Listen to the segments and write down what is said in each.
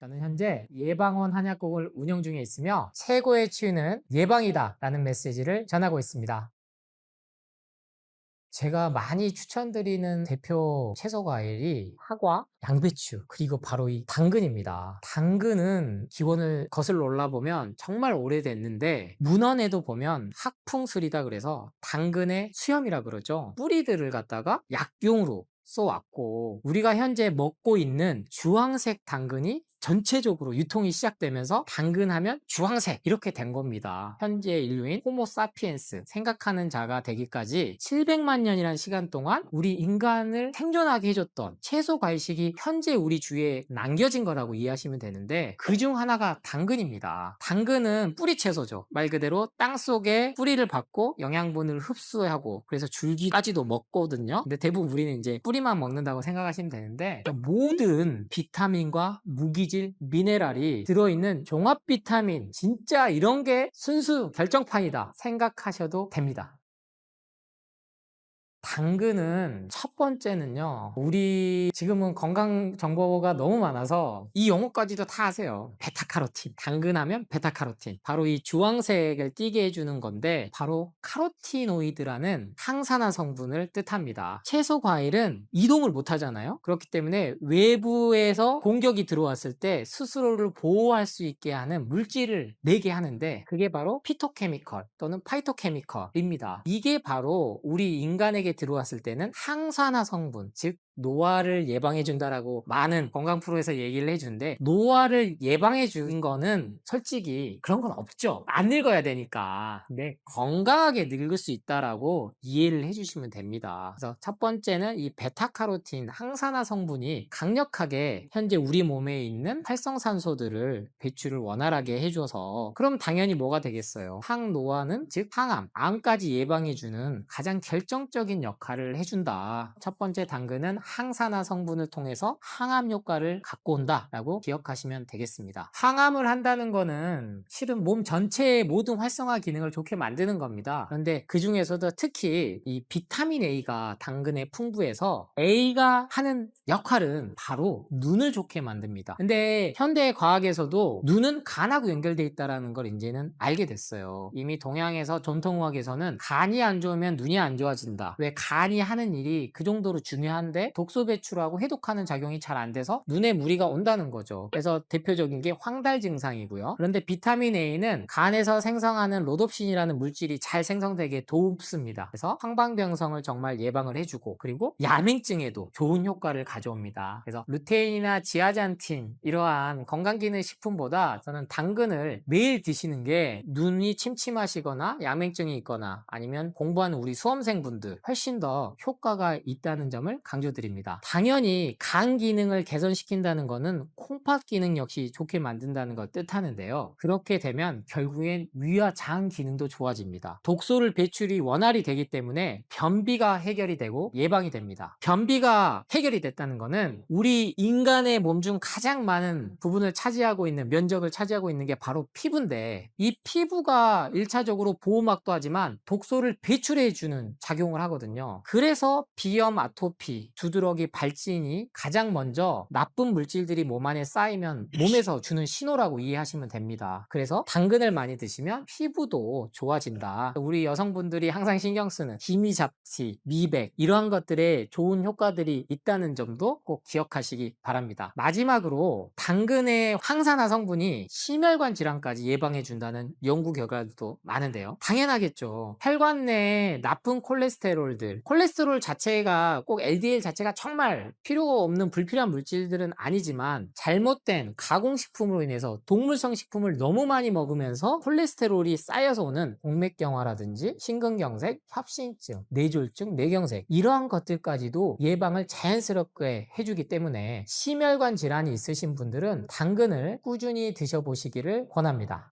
저는 현재 예방원 한약국을 운영 중에 있으며 최고의 치유는 예방이다 라는 메시지를 전하고 있습니다. 제가 많이 추천드리는 대표 채소 과일이 사과, 양배추, 그리고 바로 이 당근입니다. 당근은 기원을 거슬러 올라보면 정말 오래됐는데 문헌에도 보면 학풍술이다 그래서 당근의 수염이라 그러죠. 뿌리들을 갖다가 약용으로 써왔고 우리가 현재 먹고 있는 주황색 당근이 전체적으로 유통이 시작되면서 당근하면 주황색 이렇게 된 겁니다. 현재 인류인 호모 사피엔스 생각하는 자가 되기까지 700만 년이라는 시간 동안 우리 인간을 생존하게 해줬던 채소 과일식이 현재 우리 주위에 남겨진 거라고 이해하시면 되는데 그중 하나가 당근입니다. 당근은 뿌리 채소죠. 말 그대로 땅속에 뿌리를 받고 영양분을 흡수하고 그래서 줄기까지도 먹거든요. 근데 대부분 우리는 이제 뿌리만 먹는다고 생각하시면 되는데 모든 비타민과 무기질, 미네랄이 들어있는 종합 비타민 진짜 이런 게 순수 결정판이다 생각하셔도 됩니다. 당근은 첫 번째는요, 우리 지금은 건강 정보가 너무 많아서 이 용어까지도 다 아세요. 베타카로틴. 당근하면 베타카로틴. 바로 이 주황색을 띠게 해주는 건데 바로 카로티노이드라는 항산화 성분을 뜻합니다. 채소 과일은 이동을 못 하잖아요. 그렇기 때문에 외부에서 공격이 들어왔을 때 스스로를 보호할 수 있게 하는 물질을 내게 하는데 그게 바로 피토케미컬 또는 파이토케미컬입니다. 이게 바로 우리 인간에게 들어왔을 때는 항산화 성분, 즉 노화를 예방해 준다라고 많은 건강 프로에서 얘기를 해주는데 노화를 예방해 주는 거는 솔직히 그런 건 없죠. 안 늙어야 되니까. 근데 건강하게 늙을 수 있다라고 이해를 해주시면 됩니다. 그래서 첫 번째는 이 베타카로틴 항산화 성분이 강력하게 현재 우리 몸에 있는 활성산소들을 배출을 원활하게 해줘서 그럼 당연히 뭐가 되겠어요? 항노화는 즉 항암, 암까지 예방해주는 가장 결정적인 역할을 해준다. 첫 번째 당근은 항산화 성분을 통해서 항암 효과를 갖고 온다라고 기억하시면 되겠습니다. 항암을 한다는 거는 실은 몸 전체의 모든 활성화 기능을 좋게 만드는 겁니다. 그런데 그 중에서도 특히 이 비타민 A가 당근에 풍부해서 A가 하는 역할은 바로 눈을 좋게 만듭니다. 근데 현대 과학에서도 눈은 간하고 연결돼 있다는 걸 이제는 알게 됐어요. 이미 동양에서 전통의학에서는 간이 안 좋으면 눈이 안 좋아진다. 왜 간이 하는 일이 그 정도로 중요한데 독소 배출하고 해독하는 작용이 잘 안 돼서 눈에 무리가 온다는 거죠. 그래서 대표적인 게 황달 증상이고요. 그런데 비타민 A는 간에서 생성하는 로놉신이라는 물질이 잘 생성되게 돕습니다. 그래서 황방병성을 정말 예방을 해주고 그리고 야맹증에도 좋은 효과를 가져옵니다. 그래서 루테인이나 지아잔틴 이러한 건강기능 식품보다 저는 당근을 매일 드시는 게 눈이 침침하시거나 야맹증이 있거나 아니면 공부하는 우리 수험생분들 훨씬 더 효과가 있다는 점을 강조드립니다. 당연히 간 기능을 개선시킨다는 것은 콩팥 기능 역시 좋게 만든다는 걸 뜻하는데요. 그렇게 되면 결국엔 위와 장 기능도 좋아집니다. 독소를 배출이 원활히 되기 때문에 변비가 해결이 되고 예방이 됩니다. 변비가 해결이 됐다는 것은 우리 인간의 몸 중 가장 많은 부분을 차지하고 있는 면적을 차지하고 있는 게 바로 피부인데 이 피부가 1차적으로 보호막도 하지만 독소를 배출해주는 작용을 하거든요. 그래서 비염, 아토피, 두드러기, 발진이 가장 먼저 나쁜 물질들이 몸 안에 쌓이면 몸에서 주는 신호라고 이해하시면 됩니다. 그래서 당근을 많이 드시면 피부도 좋아진다. 우리 여성분들이 항상 신경 쓰는 기미 잡티, 미백 이러한 것들에 좋은 효과들이 있다는 점도 꼭 기억하시기 바랍니다. 마지막으로 당근의 항산화 성분이 심혈관 질환까지 예방해 준다는 연구 결과도 많은데요. 당연하겠죠. 혈관 내에 나쁜 콜레스테롤 자체가 꼭 LDL 자체가 정말 필요 없는 불필요한 물질들은 아니지만 잘못된 가공식품으로 인해서 동물성 식품을 너무 많이 먹으면서 콜레스테롤이 쌓여서 오는 동맥경화라든지 심근경색, 협심증, 뇌졸중, 뇌경색 이러한 것들까지도 예방을 자연스럽게 해주기 때문에 심혈관 질환이 있으신 분들은 당근을 꾸준히 드셔보시기를 권합니다.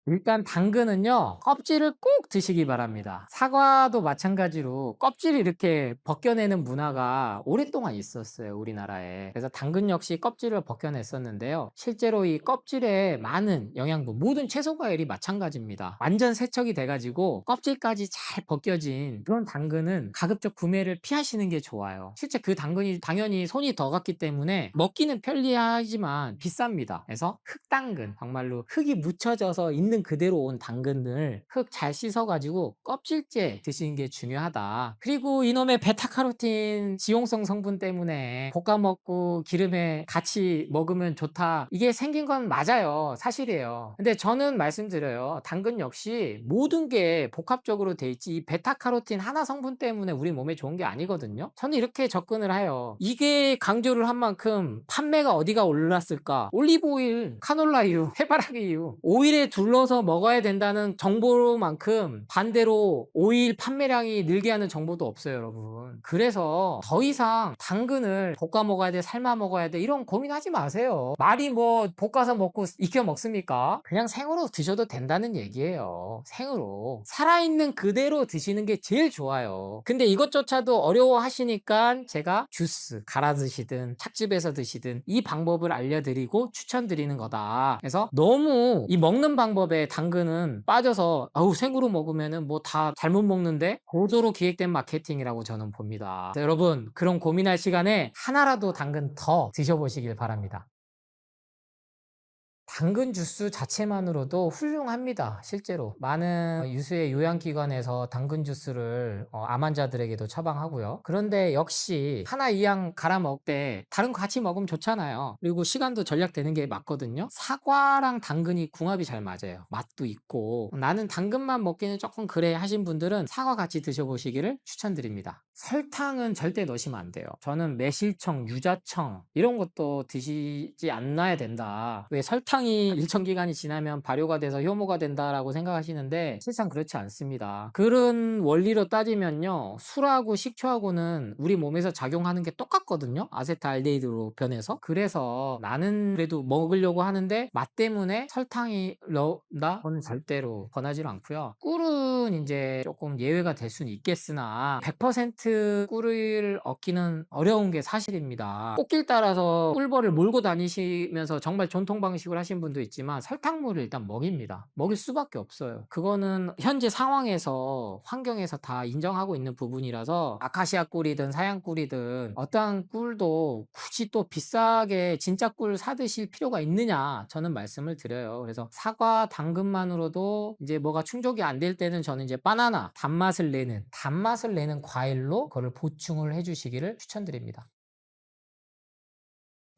일단 당근은요, 껍질을 꼭 드시기 바랍니다. 사과도 마찬가지로 껍질을 이렇게 벗겨내는 문화가 오랫동안 있었어요, 우리나라에. 그래서 당근 역시 껍질을 벗겨냈었는데요. 실제로 이 껍질에 많은 영양분, 모든 채소 과일이 마찬가지입니다. 완전 세척이 돼가지고 껍질까지 잘 벗겨진 그런 당근은 가급적 구매를 피하시는 게 좋아요. 실제 그 당근이 당연히 손이 더 갔기 때문에 먹기는 편리하지만 비쌉니다. 그래서 흑당근, 정말로 흙이 묻혀져서 있는 그대로 온 당근을 흙 잘 씻어가지고 껍질째 드시는 게 중요하다. 그리고 이놈의 베타카로틴 지용성 성분 때문에 볶아 먹고 기름에 같이 먹으면 좋다. 이게 생긴 건 맞아요. 사실이에요. 근데 저는 말씀드려요. 당근 역시 모든 게 복합적으로 돼 있지 이 베타카로틴 하나 성분 때문에 우리 몸에 좋은 게 아니거든요. 저는 이렇게 접근을 해요. 이게 강조를 한 만큼 판매가 어디가 올랐을까? 올리브오일, 카놀라유, 해바라기유, 오일에 둘러서 먹어야 된다는 정보만큼 반대로 오일 판매량이 늘게 하는 정보도 없어요, 여러분. 그래서 더 이상 당근을 볶아 먹어야 돼, 삶아 먹어야 돼, 이런 고민하지 마세요. 말이 뭐 볶아서 먹고 익혀 먹습니까? 그냥 생으로 드셔도 된다는 얘기예요. 생으로. 살아있는 그대로 드시는 게 제일 좋아요. 근데 이것조차도 어려워하시니까 제가 주스 갈아 드시든 찻집에서 드시든 이 방법을 알려드리고 추천드리는 거다. 그래서 너무 이 먹는 방법에 당근은 빠져서 아우 생으로 먹으면은 뭐 다 잘못 먹는데 고도로 기획된 마케팅이라고 저는 봅니다. 여러분 그런 고민할 시간에 하나라도 당근 더 드셔보시길 바랍니다. 당근 주스 자체만으로도 훌륭합니다. 실제로 많은 유수의 요양기관에서 당근 주스를 암 환자들에게도 처방하고요. 그런데 역시 하나 이양 갈아 먹을 때 다른 거 같이 먹으면 좋잖아요. 그리고 시간도 절약되는 게 맞거든요. 사과랑 당근이 궁합이 잘 맞아요. 맛도 있고 나는 당근만 먹기는 조금 그래 하신 분들은 사과 같이 드셔보시기를 추천드립니다. 설탕은 절대 넣으시면 안 돼요. 저는 매실청, 유자청 이런 것도 드시지 않아야 된다. 왜 설탕이 일정 기간이 지나면 발효가 돼서 효모가 된다라고 생각하시는데 실상 그렇지 않습니다. 그런 원리로 따지면요. 술하고 식초하고는 우리 몸에서 작용하는 게 똑같거든요. 아세트알데히드로 변해서. 그래서 나는 그래도 먹으려고 하는데 맛 때문에 설탕이 넣는다? 저는 절대로 권하지 않고요. 꿀은 이제 조금 예외가 될 수는 있겠으나 100% 꿀을 얻기는 어려운 게 사실입니다. 꽃길 따라서 꿀벌을 몰고 다니시면서 정말 전통 방식으로 하신 분도 있지만 설탕물을 일단 먹입니다. 먹일 수밖에 없어요. 그거는 현재 상황에서 환경에서 다 인정하고 있는 부분이라서 아카시아 꿀이든 사양 꿀이든 어떠한 꿀도 굳이 또 비싸게 진짜 꿀 사드실 필요가 있느냐 저는 말씀을 드려요. 그래서 사과, 당근만으로도 이제 뭐가 충족이 안 될 때는 저는 이제 바나나 단맛을 내는 과일로 그걸 보충을 해주시기를 추천드립니다.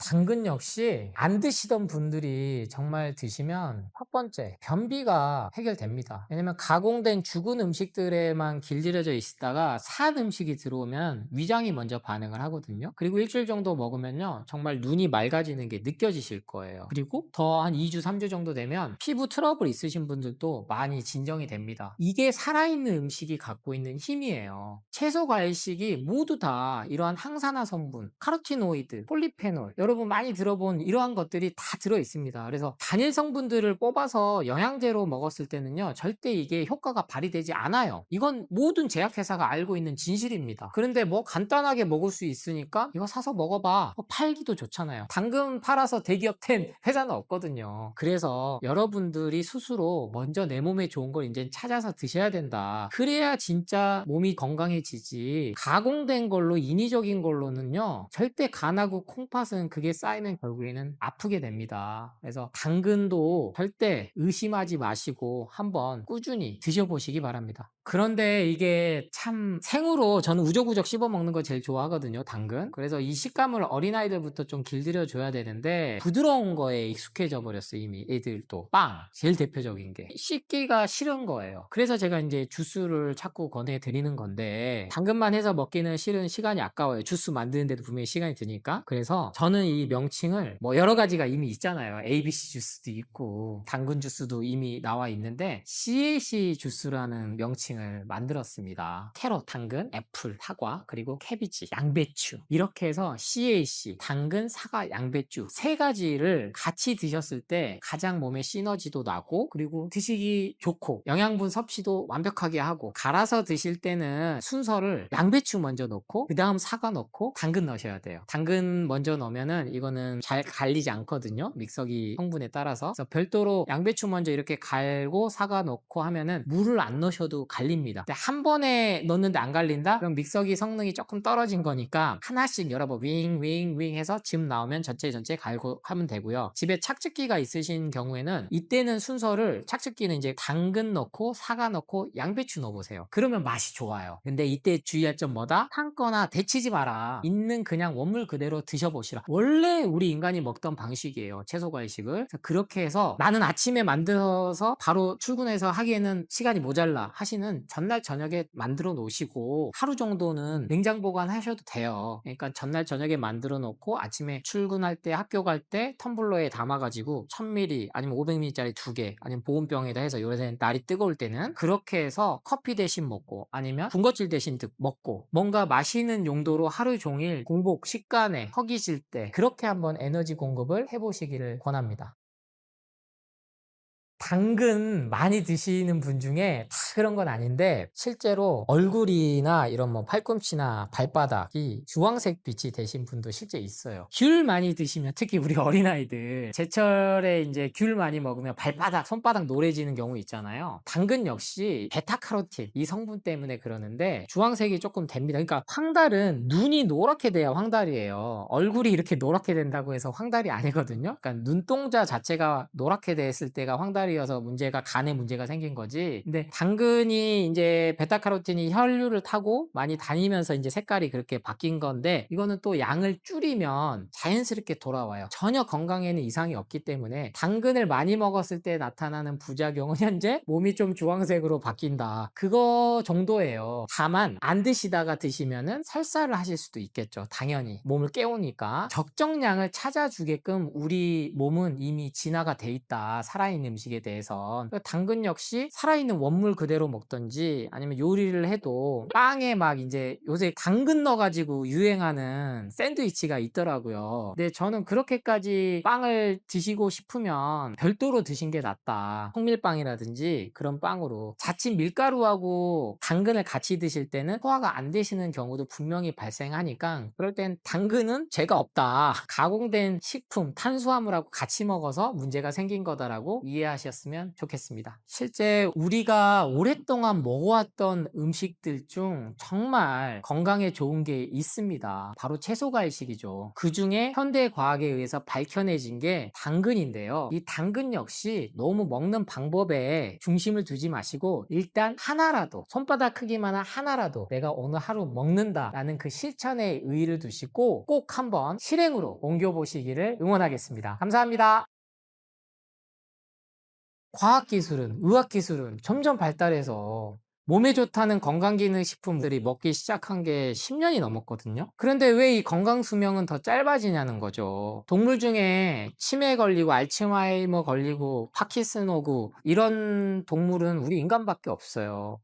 당근 역시 안 드시던 분들이 정말 드시면 첫 번째 변비가 해결됩니다. 왜냐면 가공된 죽은 음식들에만 길들여져 있다가 산 음식이 들어오면 위장이 먼저 반응을 하거든요. 그리고 일주일 정도 먹으면요 정말 눈이 맑아지는 게 느껴지실 거예요. 그리고 더 한 2주 3주 정도 되면 피부 트러블 있으신 분들도 많이 진정이 됩니다. 이게 살아있는 음식이 갖고 있는 힘이에요. 채소 과일식이 모두 다 이러한 항산화 성분, 카로티노이드, 폴리페놀 여러분 많이 들어본 이러한 것들이 다 들어 있습니다. 그래서 단일 성분들을 뽑아서 영양제로 먹었을 때는요 절대 이게 효과가 발휘되지 않아요. 이건 모든 제약회사가 알고 있는 진실입니다. 그런데 뭐 간단하게 먹을 수 있으니까 이거 사서 먹어봐. 팔기도 좋잖아요. 당근 팔아서 대기업 된 회사는 없거든요. 그래서 여러분들이 스스로 먼저 내 몸에 좋은 걸 이제 찾아서 드셔야 된다. 그래야 진짜 몸이 건강해지지. 가공된 걸로 인위적인 걸로는요 절대 간하고 콩팥은 그게 쌓이면 결국에는 아프게 됩니다. 그래서 당근도 절대 의심하지 마시고 한번 꾸준히 드셔보시기 바랍니다. 그런데 이게 참 생으로 저는 우적우적 씹어 먹는 거 제일 좋아하거든요, 당근. 그래서 이 식감을 어린아이들부터 좀 길들여 줘야 되는데 부드러운 거에 익숙해져 버렸어 이미 애들도. 빵 제일 대표적인 게 씹기가 싫은 거예요. 그래서 제가 이제 주스를 자꾸 권해드리는 건데 당근만 해서 먹기는 싫은 시간이 아까워요. 주스 만드는데도 분명히 시간이 드니까. 그래서 저는 이 명칭을 뭐 여러 가지가 이미 있잖아요. ABC 주스도 있고 당근 주스도 이미 나와 있는데 CAC 주스라는 명칭 명칭을 만들었습니다. 캐럿, 당근, 애플, 사과, 그리고 캐비지, 양배추. 이렇게 해서 CAC, 당근, 사과, 양배추 세 가지를 같이 드셨을 때 가장 몸에 시너지도 나고, 그리고 드시기 좋고 영양분 섭취도 완벽하게 하고, 갈아서 드실 때는 순서를 양배추 먼저 넣고 그 다음 사과 넣고 당근 넣으셔야 돼요. 당근 먼저 넣으면은 이거는 잘 갈리지 않거든요, 믹서기 성분에 따라서. 그래서 별도로 양배추 먼저 이렇게 갈고 사과 넣고 하면은 물을 안 넣으셔도 갈립니다. 근데 한 번에 넣는데 안 갈린다? 그럼 믹서기 성능이 조금 떨어진 거니까 하나씩 여러 번 윙 해서 즙 나오면 전체 갈고 하면 되고요. 집에 착즙기가 있으신 경우에는 이때는 순서를, 착즙기는 이제 당근 넣고 사과 넣고 양배추 넣어보세요. 그러면 맛이 좋아요. 근데 이때 주의할 점 뭐다? 삶거나 데치지 마라. 있는 그냥 원물 그대로 드셔보시라. 원래 우리 인간이 먹던 방식이에요, 채소 과일식을. 그렇게 해서 나는 아침에 만들어서 바로 출근해서 하기에는 시간이 모자라 하시는 전날 저녁에 만들어 놓으시고 하루 정도는 냉장 보관하셔도 돼요. 그러니까 전날 저녁에 만들어 놓고 아침에 출근할 때, 학교 갈 때 텀블러에 담아가지고 1000ml 아니면 500ml짜리 2개, 아니면 보온병에다 해서 요새 날이 뜨거울 때는 그렇게 해서 커피 대신 먹고 아니면 군것질 대신 먹고, 뭔가 마시는 용도로 하루 종일 공복 식간에 허기질 때 그렇게 한번 에너지 공급을 해보시기를 권합니다. 당근 많이 드시는 분 중에 다 그런 건 아닌데, 실제로 얼굴이나 이런 뭐 팔꿈치나 발바닥이 주황색 빛이 되신 분도 실제 있어요. 귤 많이 드시면, 특히 우리 어린아이들 제철에 이제 귤 많이 먹으면 발바닥, 손바닥 노래지는 경우 있잖아요. 당근 역시 베타카로틴 이 성분 때문에 그러는데 주황색이 조금 됩니다. 그러니까 황달은 눈이 노랗게 돼야 황달이에요. 얼굴이 이렇게 노랗게 된다고 해서 황달이 아니거든요. 그러니까 눈동자 자체가 노랗게 됐을 때가 황달이어서 문제가, 간에 문제가 생긴 거지. 근데 당근이 이제 베타카로틴이 혈류를 타고 많이 다니면서 이제 색깔이 그렇게 바뀐 건데, 이거는 또 양을 줄이면 자연스럽게 돌아와요. 전혀 건강에는 이상이 없기 때문에 당근을 많이 먹었을 때 나타나는 부작용은 현재 몸이 좀 주황색으로 바뀐다, 그거 정도예요. 다만 안 드시다가 드시면은 설사를 하실 수도 있겠죠. 당연히 몸을 깨우니까 적정량을 찾아주게끔 우리 몸은 이미 진화가 돼 있다, 살아있는 음식에 대해서. 당근 역시 살아있는 원물 그대로 먹던지 아니면 요리를 해도 빵에 막 이제 요새 당근 넣어가지고 유행하는 샌드위치가 있더라고요. 근데 저는 그렇게까지 빵을 드시고 싶으면 별도로 드신 게 낫다. 통밀빵이라든지 그런 빵으로. 자칫 밀가루하고 당근을 같이 드실 때는 소화가 안 되시는 경우도 분명히 발생하니까, 그럴 땐 당근은 죄가 없다, 가공된 식품, 탄수화물하고 같이 먹어서 문제가 생긴 거다라고 이해하셨으면 좋겠습니다. 실제 우리가 오랫동안 먹어왔던 음식들 중 정말 건강에 좋은 게 있습니다. 바로 채소과일식이죠. 그 중에 현대과학에 의해서 밝혀내진 게 당근인데요. 이 당근 역시 너무 먹는 방법에 중심을 두지 마시고 일단 하나라도, 손바닥 크기만한 하나라도 내가 오늘 하루 먹는다라는 그 실천에 의의를 두시고 꼭 한번 실행으로 옮겨보시기를 응원하겠습니다. 감사합니다. 과학기술은, 의학기술은 점점 발달해서 몸에 좋다는 건강기능식품들이 먹기 시작한 게 10년이 넘었거든요. 그런데 왜 이 건강수명은 더 짧아지냐는 거죠. 동물 중에 치매 걸리고 알츠하이머 걸리고 파킨슨 오고 이런 동물은 우리 인간밖에 없어요.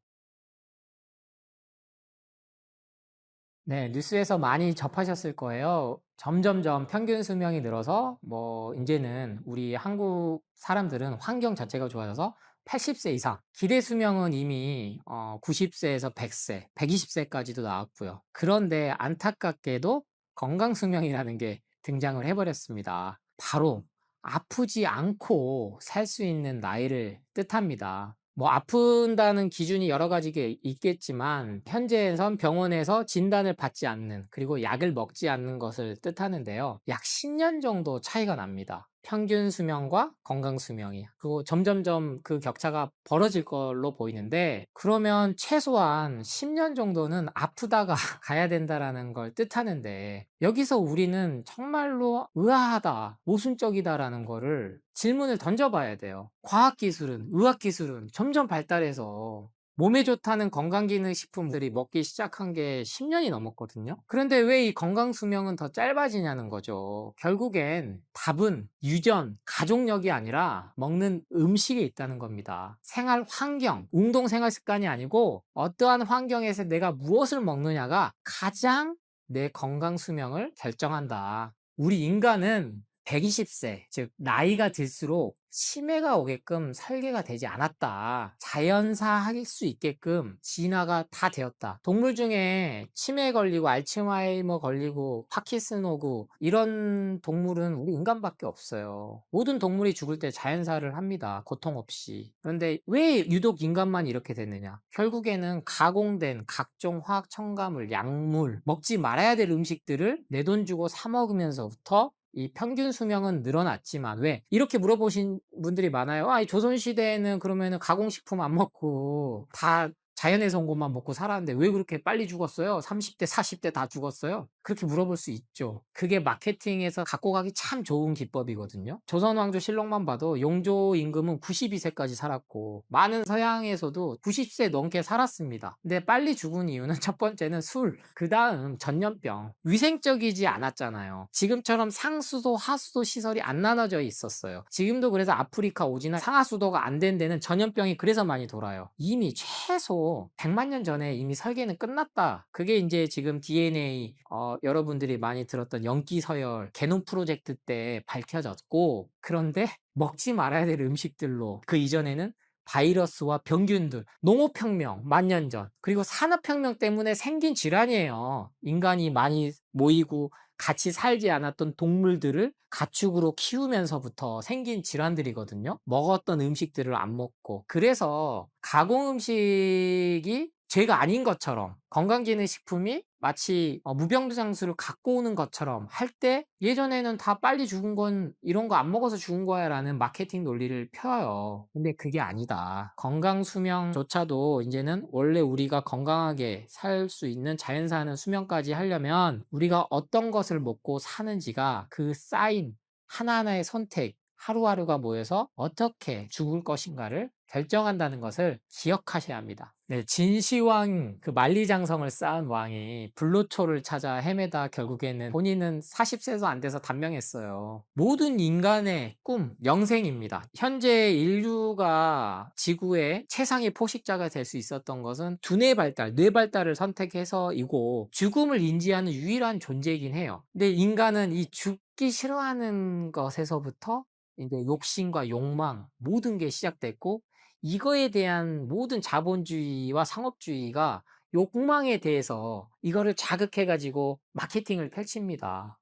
네, 뉴스에서 많이 접하셨을 거예요. 점점점 평균 수명이 늘어서 뭐 이제는 우리 한국 사람들은 환경 자체가 좋아져서 80세 이상, 기대 수명은 이미 90세에서 100세, 120세까지도 나왔고요. 그런데 안타깝게도 건강 수명이라는 게 등장을 해버렸습니다. 바로 아프지 않고 살 수 있는 나이를 뜻합니다. 뭐 아픈다는 기준이 여러 가지가 있겠지만 현재선 병원에서 진단을 받지 않는, 그리고 약을 먹지 않는 것을 뜻하는데요. 약 10년 정도 차이가 납니다. 평균 수명과 건강 수명이. 그리고 점점점 그 격차가 벌어질 걸로 보이는데, 그러면 최소한 10년 정도는 아프다가 가야 된다라는 걸 뜻하는데, 여기서 우리는 정말로 의아하다, 모순적이다라는 거를 질문을 던져봐야 돼요. 과학기술은, 의학기술은 점점 발달해서 몸에 좋다는 건강기능식품들이 먹기 시작한 게 10년이 넘었거든요. 그런데 왜 이 건강 수명은 더 짧아지냐는 거죠. 결국엔 답은 유전, 가족력이 아니라 먹는 음식에 있다는 겁니다. 생활 환경, 운동 생활 습관이 아니고 어떠한 환경에서 내가 무엇을 먹느냐가 가장 내 건강 수명을 결정한다. 우리 인간은 120세, 즉 나이가 들수록 치매가 오게끔 설계가 되지 않았다. 자연사 할 수 있게끔 진화가 다 되었다. 동물 중에 치매에 걸리고 알츠하이머 걸리고 파킨슨 오고 이런 동물은 우리 인간밖에 없어요. 모든 동물이 죽을 때 자연사를 합니다. 고통 없이. 그런데 왜 유독 인간만 이렇게 됐느냐? 결국에는 가공된 각종 화학 첨가물, 약물, 먹지 말아야 될 음식들을 내 돈 주고 사 먹으면서부터 이 평균 수명은 늘어났지만 왜? 이렇게 물어보신 분들이 많아요. 이 조선시대에는 그러면은 가공식품 안 먹고 다 자연에서 온 것만 먹고 살았는데 왜 그렇게 빨리 죽었어요? 30대, 40대 다 죽었어요? 그렇게 물어볼 수 있죠. 그게 마케팅에서 갖고 가기 참 좋은 기법이거든요. 조선 왕조 실록만 봐도 용조 임금은 92세까지 살았고 많은 서양에서도 90세 넘게 살았습니다. 근데 빨리 죽은 이유는 첫 번째는 술, 그 다음 전염병. 위생적이지 않았잖아요. 지금처럼 상수도, 하수도 시설이 안 나눠져 있었어요. 지금도 그래서 아프리카 오지나 상하수도가 안 된 데는 전염병이 그래서 많이 돌아요. 이미 최소 100만 년 전에 이미 설계는 끝났다. 그게 이제 지금 DNA, 여러분들이 많이 들었던 연기 서열, 게놈 프로젝트 때 밝혀졌고, 그런데 먹지 말아야 될 음식들로 그 이전에는 바이러스와 병균들, 농업혁명, 만년 전, 그리고 산업혁명 때문에 생긴 질환이에요. 인간이 많이 모이고 같이 살지 않았던 동물들을 가축으로 키우면서부터 생긴 질환들이거든요. 먹었던 음식들을 안 먹고. 그래서 가공 음식이 죄가 아닌 것처럼 건강기능식품이 마치 무병장수를 갖고 오는 것처럼 할 때 예전에는 다 빨리 죽은 건 이런 거 안 먹어서 죽은 거야 라는 마케팅 논리를 펴요. 근데 그게 아니다. 건강 수명조차도 이제는 원래 우리가 건강하게 살 수 있는 자연사 하는 수명까지 하려면 우리가 어떤 것을 먹고 사는지가 그 쌓인 하나하나의 선택, 하루하루가 모여서 어떻게 죽을 것인가를 결정한다는 것을 기억하셔야 합니다. 네, 진시황 그 만리장성을 쌓은 왕이 불로초를 찾아 헤매다 결국에는 본인은 40세도 안 돼서 단명했어요. 모든 인간의 꿈, 영생입니다. 현재 인류가 지구의 최상의 포식자가 될 수 있었던 것은 두뇌 발달, 뇌 발달을 선택해서이고 죽음을 인지하는 유일한 존재이긴 해요. 근데 인간은 이 죽기 싫어하는 것에서부터 이제 욕심과 욕망 모든 게 시작됐고 이거에 대한 모든 자본주의와 상업주의가 욕망에 대해서 이거를 자극해 가지고 마케팅을 펼칩니다.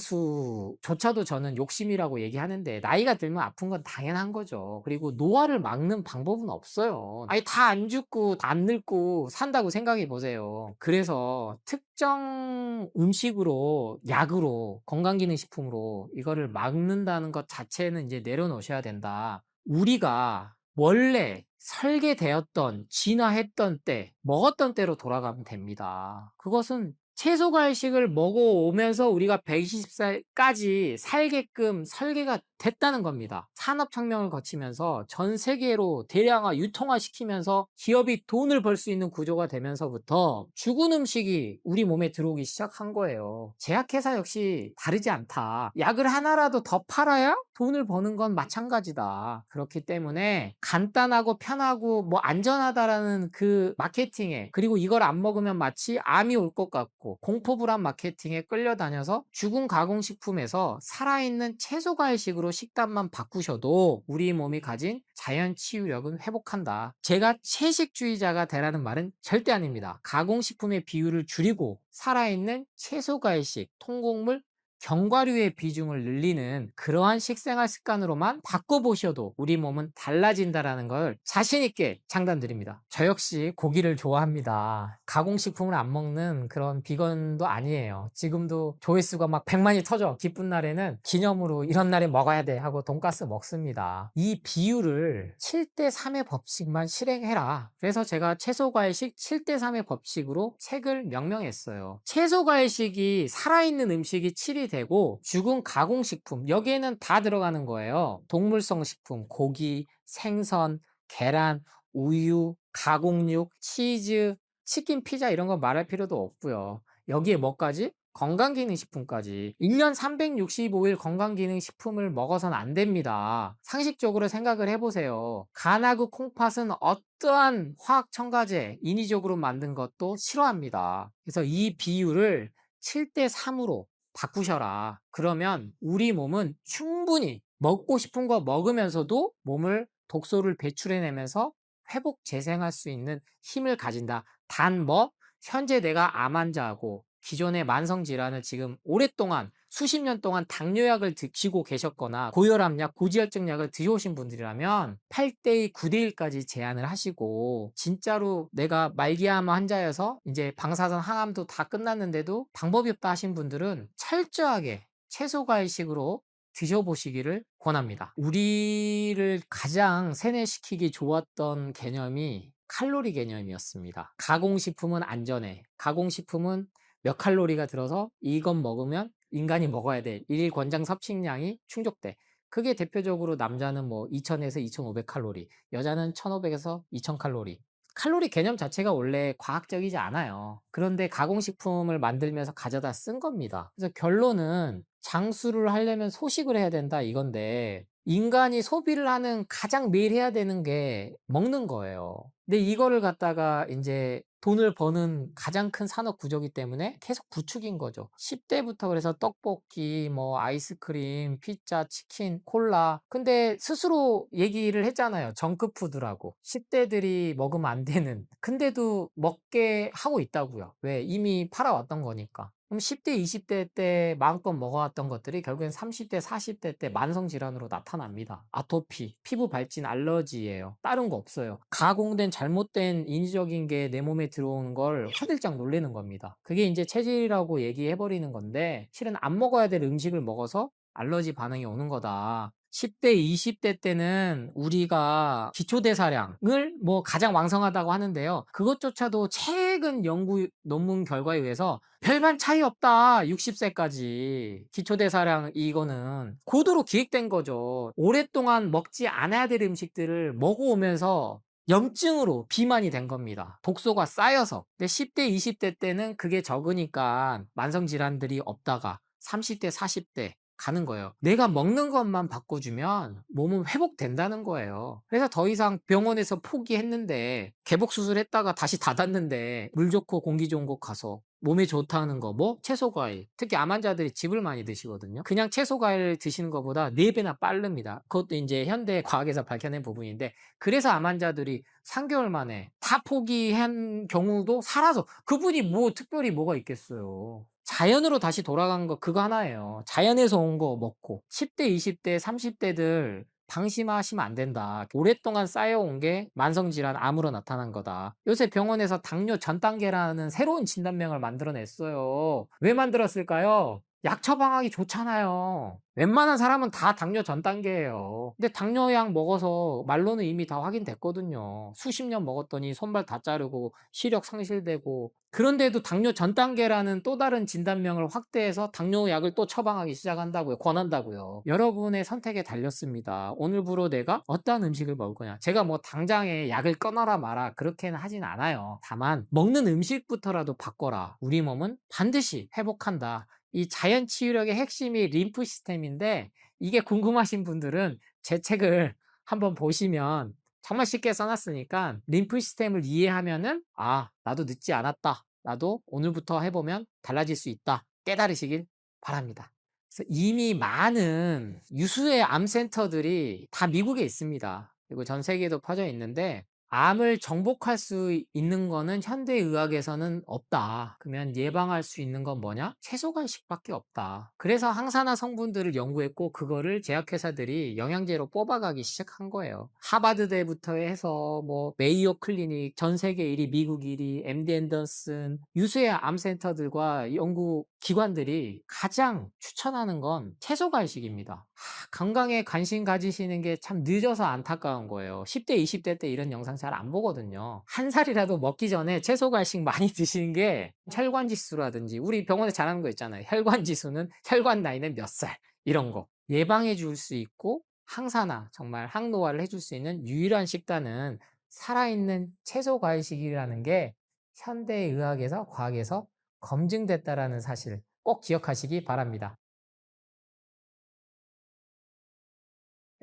무병장수조차도 저는 욕심이라고 얘기하는데 나이가 들면 아픈 건 당연한 거죠. 그리고 노화를 막는 방법은 없어요. 아니 다 안 죽고 안 늙고 산다고 생각해 보세요. 그래서 특정 음식으로 약으로 건강기능식품으로 이거를 막는다는 것 자체는 이제 내려놓으셔야 된다. 우리가 원래 설계되었던 진화했던 때 먹었던 때로 돌아가면 됩니다. 그것은 채소 과일식을 먹어오면서 우리가 120살까지 살게끔 설계가 됐다는 겁니다. 산업혁명을 거치면서 전 세계로 대량화, 유통화시키면서 기업이 돈을 벌 수 있는 구조가 되면서부터 죽은 음식이 우리 몸에 들어오기 시작한 거예요. 제약회사 역시 다르지 않다. 약을 하나라도 더 팔아야 돈을 버는 건 마찬가지다. 그렇기 때문에 간단하고 편하고 뭐 안전하다라는 그 마케팅에 그리고 이걸 안 먹으면 마치 암이 올 것 같고 공포불안 마케팅에 끌려다녀서 죽은 가공식품에서 살아있는 채소 과일식으로 식단만 바꾸셔도 우리 몸이 가진 자연 치유력은 회복한다. 제가 채식주의자가 되라는 말은 절대 아닙니다. 가공식품의 비율을 줄이고 살아있는 채소 과일식, 통곡물, 견과류의 비중을 늘리는 그러한 식생활 습관으로만 바꿔보셔도 우리 몸은 달라진다라는 걸 자신있게 장담드립니다. 저 역시 고기를 좋아합니다. 가공식품을 안 먹는 그런 비건도 아니에요. 지금도 조회수가 막 100만이 터져. 기쁜 날에는 기념으로 이런 날에 먹어야 돼 하고 돈가스 먹습니다. 이 비율을 7대3의 법칙만 실행해라. 그래서 제가 채소과일식 7대3의 법칙으로 책을 명명했어요. 채소과일식이 살아있는 음식이 7이 되고 죽은 가공식품 여기에는 다 들어가는 거예요. 동물성 식품, 고기, 생선, 계란, 우유, 가공육, 치즈, 치킨, 피자 이런 거 말할 필요도 없고요. 여기에 뭐까지? 건강기능식품까지. 1년 365일 건강기능식품을 먹어선 안 됩니다. 상식적으로 생각을 해 보세요. 간하고 콩팥은 어떠한 화학 첨가제, 인위적으로 만든 것도 싫어합니다. 그래서 이 비율을 7대 3으로 바꾸셔라. 그러면 우리 몸은 충분히 먹고 싶은 거 먹으면서도 몸을 독소를 배출해내면서 회복 재생할 수 있는 힘을 가진다. 단 뭐 현재 내가 암 환자하고 기존의 만성 질환을 지금 오랫동안 수십 년 동안 당뇨약을 드시고 계셨거나 고혈압약, 고지혈증 약을 드셔오신 분들이라면 8대2, 9대1까지 제한을 하시고 진짜로 내가 말기암 환자여서 이제 방사선 항암도 다 끝났는데도 방법이 없다 하신 분들은 철저하게 채소 과일식으로 드셔보시기를 권합니다. 우리를 가장 세뇌시키기 좋았던 개념이 칼로리 개념이었습니다. 가공식품은 안전해. 가공식품은 몇 칼로리가 들어서 이것 먹으면 인간이 먹어야 돼. 일일 권장 섭식량이 충족돼. 그게 대표적으로 남자는 뭐 2000에서 2500 칼로리, 여자는 1500에서 2000 칼로리. 칼로리 개념 자체가 원래 과학적이지 않아요. 그런데 가공식품을 만들면서 가져다 쓴 겁니다. 그래서 결론은 장수를 하려면 소식을 해야 된다 이건데 인간이 소비를 하는 가장 매일 해야 되는 게 먹는 거예요. 근데 이거를 갖다가 이제 돈을 버는 가장 큰 산업 구조이기 때문에 계속 부추긴 거죠. 10대부터 그래서 떡볶이, 뭐 아이스크림, 피자, 치킨, 콜라. 근데 스스로 얘기를 했잖아요. 정크푸드라고. 10대들이 먹으면 안 되는. 근데도 먹게 하고 있다고요. 왜? 이미 팔아왔던 거니까. 그럼 10대, 20대 때 마음껏 먹어왔던 것들이 결국엔 30대, 40대 때 만성질환으로 나타납니다. 아토피, 피부 발진, 알러지예요. 다른 거 없어요. 가공된 잘못된 인위적인 게 내 몸에 들어오는 걸 화들짝 놀라는 겁니다. 그게 이제 체질이라고 얘기해버리는 건데 실은 안 먹어야 될 음식을 먹어서 알러지 반응이 오는 거다. 10대, 20대 때는 우리가 기초대사량을 뭐 가장 왕성하다고 하는데요. 그것조차도 최근 연구 논문 결과에 의해서 별반 차이 없다. 60세까지. 기초대사량 이거는 고도로 기획된 거죠. 오랫동안 먹지 않아야 될 음식들을 먹어오면서 염증으로 비만이 된 겁니다. 독소가 쌓여서. 근데 10대, 20대 때는 그게 적으니까 만성질환들이 없다가 30대, 40대 가는 거예요. 내가 먹는 것만 바꿔주면 몸은 회복된다는 거예요. 그래서 더 이상 병원에서 포기했는데 개복수술 했다가 다시 닫았는데 물 좋고 공기 좋은 곳 가서 몸에 좋다는 거 뭐? 채소과일. 특히 암 환자들이 즙을 많이 드시거든요. 그냥 채소과일 드시는 것보다 4배나 빠릅니다. 그것도 이제 현대 과학에서 밝혀낸 부분인데 그래서 암 환자들이 3개월 만에 다 포기한 경우도 사라져. 그분이 뭐 특별히 뭐가 있겠어요. 자연으로 다시 돌아간 거 그거 하나예요. 자연에서 온 거 먹고. 10대, 20대, 30대들 방심하시면 안 된다. 오랫동안 쌓여온 게 만성질환, 암으로 나타난 거다. 요새 병원에서 당뇨 전 단계라는 새로운 진단명을 만들어냈어요. 왜 만들었을까요? 약 처방하기 좋잖아요. 웬만한 사람은 다 당뇨 전 단계예요. 근데 당뇨약 먹어서 말로는 이미 다 확인됐거든요. 수십 년 먹었더니 손발 다 자르고 시력 상실되고 그런데도 당뇨 전 단계라는 또 다른 진단명을 확대해서 당뇨약을 또 처방하기 시작한다고요. 권한다고요. 여러분의 선택에 달렸습니다. 오늘부로 내가 어떠한 음식을 먹을 거냐. 제가 뭐 당장에 약을 끊어라 마라 그렇게는 하진 않아요. 다만 먹는 음식부터라도 바꿔라. 우리 몸은 반드시 회복한다. 이 자연 치유력의 핵심이 림프 시스템인데 이게 궁금하신 분들은 제 책을 한번 보시면 정말 쉽게 써놨으니까 림프 시스템을 이해하면은 아 나도 늦지 않았다. 나도 오늘부터 해보면 달라질 수 있다. 깨달으시길 바랍니다. 그래서 이미 많은 유수의 암센터들이 다 미국에 있습니다. 그리고 전 세계에도 퍼져 있는데 암을 정복할 수 있는 거는 현대의학에서는 없다. 그러면 예방할 수 있는 건 뭐냐? 채소간식밖에 없다. 그래서 항산화 성분들을 연구했고 그거를 제약회사들이 영양제로 뽑아가기 시작한 거예요. 하버드대부터 해서 뭐 메이오 클리닉, 전 세계 1위, 미국 1위, MD 앤더슨 유수의 암센터들과 연구기관들이 가장 추천하는 건 채소간식입니다. 건강에 관심 가지시는 게 참 늦어서 안타까운 거예요. 10대, 20대 때 이런 영상 잘 안 보거든요. 한 살이라도 먹기 전에 채소 간식 많이 드시는 게 혈관 지수라든지 우리 병원에 잘하는 거 있잖아요. 혈관 지수는 혈관 나이는 몇 살 이런 거 예방해 줄 수 있고 항산화 정말 항노화를 해줄 수 있는 유일한 식단은 살아있는 채소 과일식이라는 게 현대의학에서 과학에서 검증됐다라는 사실 꼭 기억하시기 바랍니다.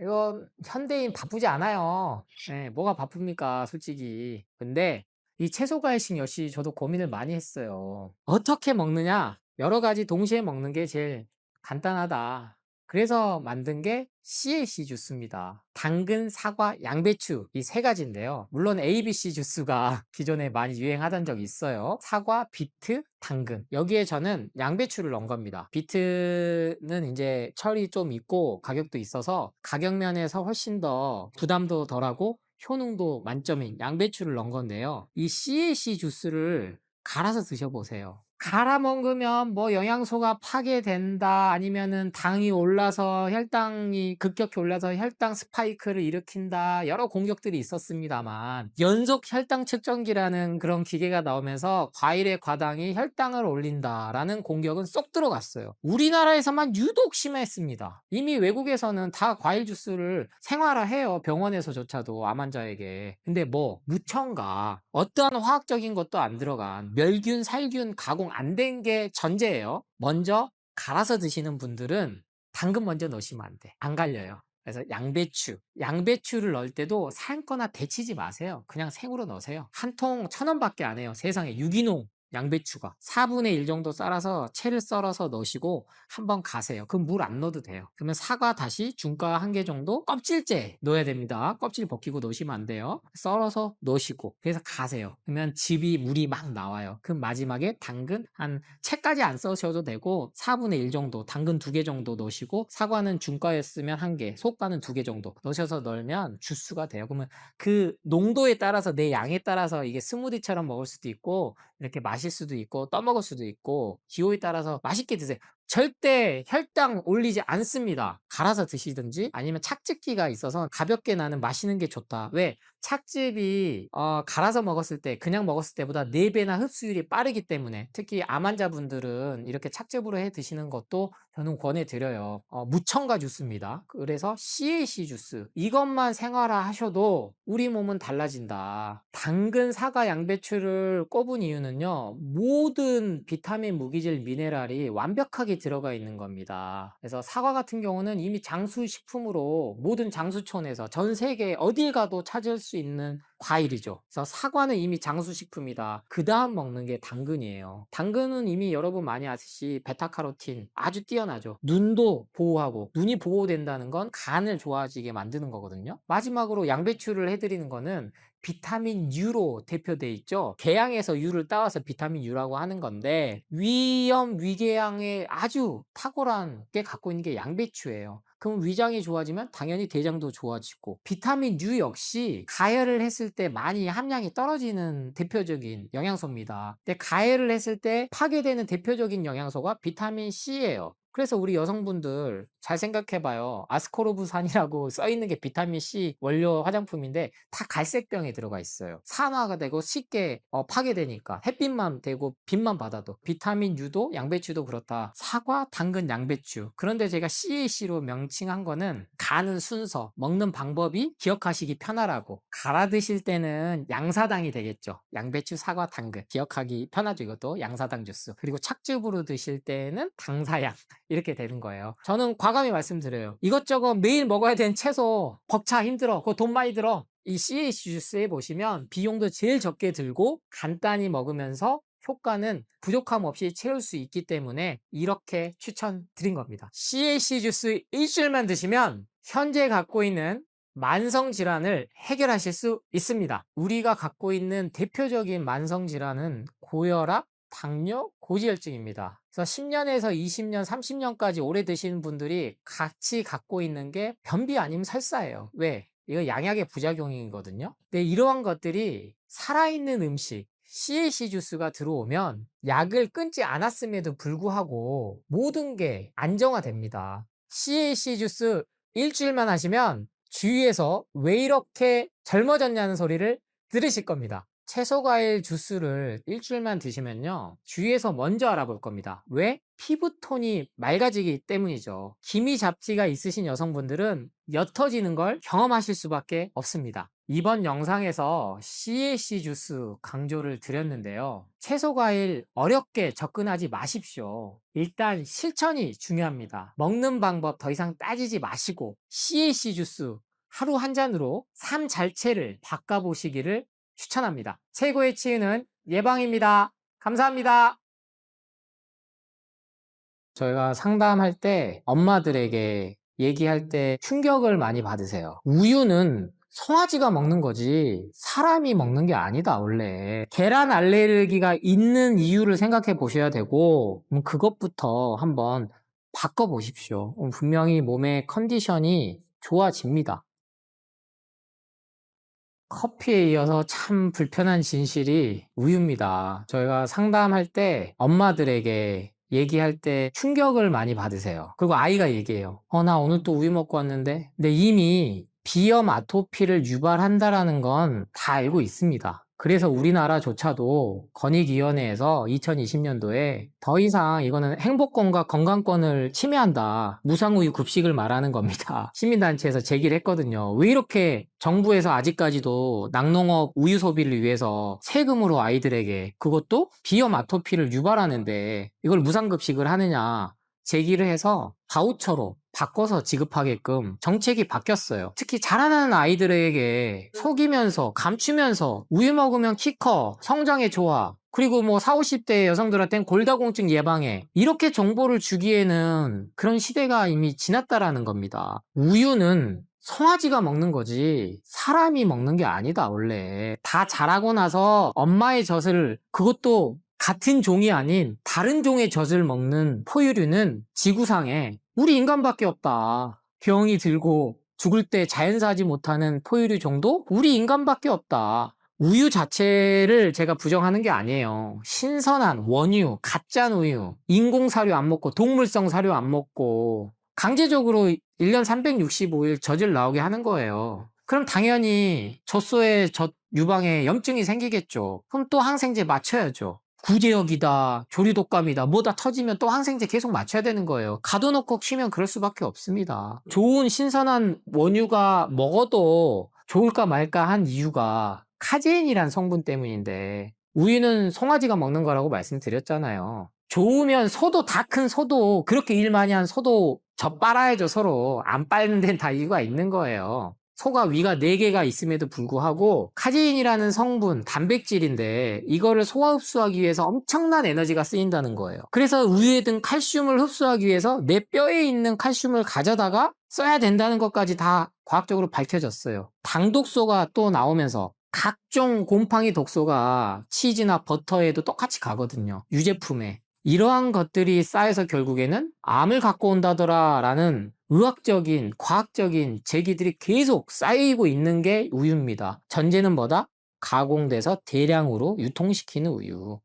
이거 현대인 바쁘지 않아요. 예, 뭐가 바쁩니까, 솔직히. 근데 이 채소 과일식 역시 저도 고민을 많이 했어요. 어떻게 먹느냐? 여러 가지 동시에 먹는 게 제일 간단하다. 그래서 만든 게 CAC 주스입니다. 당근, 사과, 양배추 이 세 가지인데요. 물론 ABC 주스가 기존에 많이 유행하던 적이 있어요. 사과, 비트, 당근. 여기에 저는 양배추를 넣은 겁니다. 비트는 이제 철이 좀 있고 가격도 있어서 가격 면에서 훨씬 더 부담도 덜하고 효능도 만점인 양배추를 넣은 건데요. 이 CAC 주스를 갈아서 드셔보세요. 갈아 먹으면 뭐 영양소가 파괴된다, 아니면은 당이 올라서 혈당이 급격히 올라서 혈당 스파이크를 일으킨다, 여러 공격들이 있었습니다만 연속 혈당 측정기라는 그런 기계가 나오면서 과일의 과당이 혈당을 올린다라는 공격은 쏙 들어갔어요. 우리나라에서만 유독 심했습니다. 이미 외국에서는 다 과일 주스를 생활화해요. 병원에서조차도 암 환자에게. 근데 뭐 무첨가 어떠한 화학적인 것도 안 들어간 멸균, 살균 가공 안 된 게 전제예요. 먼저 갈아서 드시는 분들은 당근 먼저 넣으시면 안 돼. 안 갈려요. 그래서 양배추를 넣을 때도 삶거나 데치지 마세요. 그냥 생으로 넣으세요. 한 통 1,000원밖에 안 해요. 세상에 유기농 양배추가 4분의 1 정도 썰어서 채를 썰어서 넣으시고 한번 가세요. 그럼 물 안 넣어도 돼요. 그러면 사과 다시 중가 1개 정도 껍질째 넣어야 됩니다. 껍질 벗기고 넣으시면 안 돼요. 썰어서 넣으시고 그래서 가세요. 그러면 즙이 물이 막 나와요. 그럼 마지막에 당근 한 채까지 안 써셔도 되고 4분의 1 정도 당근 2개 정도 넣으시고 사과는 중가였으면 1개, 소가는 2개 정도 넣으셔서 넣으면 주스가 돼요. 그러면 그 농도에 따라서 내 양에 따라서 이게 스무디처럼 먹을 수도 있고 이렇게 마실 수도 있고 떠먹을 수도 있고 기호에 따라서 맛있게 드세요. 절대 혈당 올리지 않습니다. 갈아서 드시든지 아니면 착즙기가 있어서 가볍게 나는 마시는 게 좋다. 왜? 착즙이 갈아서 먹었을 때 그냥 먹었을 때보다 4배나 흡수율이 빠르기 때문에 특히 암 환자분들은 이렇게 착즙으로 해 드시는 것도 저는 권해드려요. 무첨가 주스입니다. 그래서 CAC 주스 이것만 생활화하셔도 우리 몸은 달라진다. 당근, 사과, 양배추를 꼽은 이유는요. 모든 비타민, 무기질, 미네랄이 완벽하게 들어가 있는 겁니다. 그래서 사과 같은 경우는 이미 장수식품으로 모든 장수촌에서 전 세계 어딜 가도 찾을 수 있는 과일이죠. 그래서 사과는 이미 장수식품이다. 그 다음 먹는 게 당근이에요. 당근은 이미 여러분 많이 아시듯이 베타카로틴 아주 뛰어나죠. 눈도 보호하고 눈이 보호된다는 건 간을 좋아지게 만드는 거거든요. 마지막으로 양배추를 해드리는 거는 비타민 U로 대표돼 있죠. 개양에서 U를 따와서 비타민 U라고 하는 건데 위염, 위궤양에 아주 탁월한 게 갖고 있는 게 양배추예요. 그럼 위장이 좋아지면 당연히 대장도 좋아지고 비타민 U 역시 가열을 했을 때 많이 함량이 떨어지는 대표적인 영양소입니다. 근데 가열을 했을 때 파괴되는 대표적인 영양소가 비타민 C예요. 그래서 우리 여성분들 잘 생각해봐요. 아스코르브산이라고 써있는 게 비타민 C 원료 화장품인데 다 갈색병에 들어가 있어요. 산화가 되고 쉽게 파괴되니까 햇빛만 되고 빛만 받아도 비타민 U도 양배추도 그렇다. 사과, 당근, 양배추. 그런데 제가 CAC로 명칭한 거는 가는 순서, 먹는 방법이 기억하시기 편하라고. 갈아 드실 때는 양사당이 되겠죠. 양배추, 사과, 당근. 기억하기 편하죠. 이것도 양사당 주스. 그리고 착즙으로 드실 때는 당사양. 이렇게 되는 거예요. 저는 과감히 말씀드려요. 이것저것 매일 먹어야 되는 채소 벅차 힘들어. 그거 돈 많이 들어. 이 CAC 주스에 보시면 비용도 제일 적게 들고 간단히 먹으면서 효과는 부족함 없이 채울 수 있기 때문에 이렇게 추천드린 겁니다. CAC 주스 일주일만 드시면 현재 갖고 있는 만성 질환을 해결하실 수 있습니다. 우리가 갖고 있는 대표적인 만성 질환은 고혈압, 당뇨, 고지혈증입니다. 그래서 10년에서 20년, 30년까지 오래 드시는 분들이 같이 갖고 있는 게 변비 아니면 설사예요. 왜? 이거 양약의 부작용이거든요. 근데 이러한 것들이 살아있는 음식, CAC 주스가 들어오면 약을 끊지 않았음에도 불구하고 모든 게 안정화됩니다. CAC 주스 일주일만 하시면 주위에서 왜 이렇게 젊어졌냐는 소리를 들으실 겁니다. 채소 과일 주스를 일주일만 드시면요, 주위에서 먼저 알아볼 겁니다. 왜? 피부톤이 맑아지기 때문이죠. 기미 잡티가 있으신 여성분들은 옅어지는 걸 경험하실 수밖에 없습니다. 이번 영상에서 CAC 주스 강조를 드렸는데요, 채소 과일 어렵게 접근하지 마십시오. 일단 실천이 중요합니다. 먹는 방법 더 이상 따지지 마시고 CAC 주스 하루 한 잔으로 삶 자체를 바꿔보시기를 추천합니다. 최고의 치유는 예방입니다. 감사합니다. 저희가 상담할 때 엄마들에게 얘기할 때 충격을 많이 받으세요. 우유는 송아지가 먹는 거지 사람이 먹는 게 아니다. 원래 계란 알레르기가 있는 이유를 생각해 보셔야 되고, 그것부터 한번 바꿔 보십시오. 분명히 몸의 컨디션이 좋아집니다. 커피에 이어서 참 불편한 진실이 우유입니다. 저희가 상담할 때 엄마들에게 얘기할 때 충격을 많이 받으세요. 그리고 아이가 얘기해요. 나 오늘 또 우유 먹고 왔는데. 근데 이미 비염 아토피를 유발한다라는 건 다 알고 있습니다. 그래서 우리나라조차도 권익위원회에서 2020년도에 더 이상 이거는 행복권과 건강권을 침해한다, 무상우유 급식을 말하는 겁니다. 시민단체에서 제기를 했거든요. 왜 이렇게 정부에서 아직까지도 낙농업 우유 소비를 위해서 세금으로 아이들에게, 그것도 비염 아토피를 유발하는데 이걸 무상급식을 하느냐 제기를 해서 바우처로 바꿔서 지급하게끔 정책이 바뀌었어요. 특히 자라나는 아이들에게 속이면서 감추면서 우유 먹으면 키 커, 성장에 좋아, 그리고 뭐 40, 50대 여성들한테는 골다공증 예방에, 이렇게 정보를 주기에는 그런 시대가 이미 지났다라는 겁니다. 우유는 송아지가 먹는 거지 사람이 먹는 게 아니다. 원래 다 자라고 나서 엄마의 젖을, 그것도 같은 종이 아닌 다른 종의 젖을 먹는 포유류는 지구상에 우리 인간밖에 없다. 병이 들고 죽을 때 자연사하지 못하는 포유류 정도? 우리 인간밖에 없다. 우유 자체를 제가 부정하는 게 아니에요. 신선한 원유, 가짜 우유, 인공사료 안 먹고 동물성 사료 안 먹고 강제적으로 1년 365일 젖을 나오게 하는 거예요. 그럼 당연히 젖소에 젖 유방에 염증이 생기겠죠. 그럼 또 항생제 맞춰야죠. 구제역이다, 조류독감이다, 뭐다 터지면 또 항생제 계속 맞춰야 되는 거예요. 가둬놓고 키면 그럴 수밖에 없습니다. 좋은 신선한 원유가 먹어도 좋을까 말까 한 이유가 카제인이란 성분 때문인데, 우유는 송아지가 먹는 거라고 말씀드렸잖아요. 좋으면 소도, 다 큰 소도, 그렇게 일 많이 한 소도 젖 빨아야죠. 서로 안 빨는 데는 다 이유가 있는 거예요. 소가 위가 4개가 있음에도 불구하고 카제인이라는 성분, 단백질인데 이거를 소화 흡수하기 위해서 엄청난 에너지가 쓰인다는 거예요. 그래서 우유에 든 칼슘을 흡수하기 위해서 내 뼈에 있는 칼슘을 가져다가 써야 된다는 것까지 다 과학적으로 밝혀졌어요. 당독소가 또 나오면서 각종 곰팡이 독소가 치즈나 버터에도 똑같이 가거든요. 유제품에. 이러한 것들이 쌓여서 결국에는 암을 갖고 온다더라 라는 의학적인, 과학적인 제기들이 계속 쌓이고 있는 게 우유입니다. 전제는 뭐다? 가공돼서 대량으로 유통시키는 우유.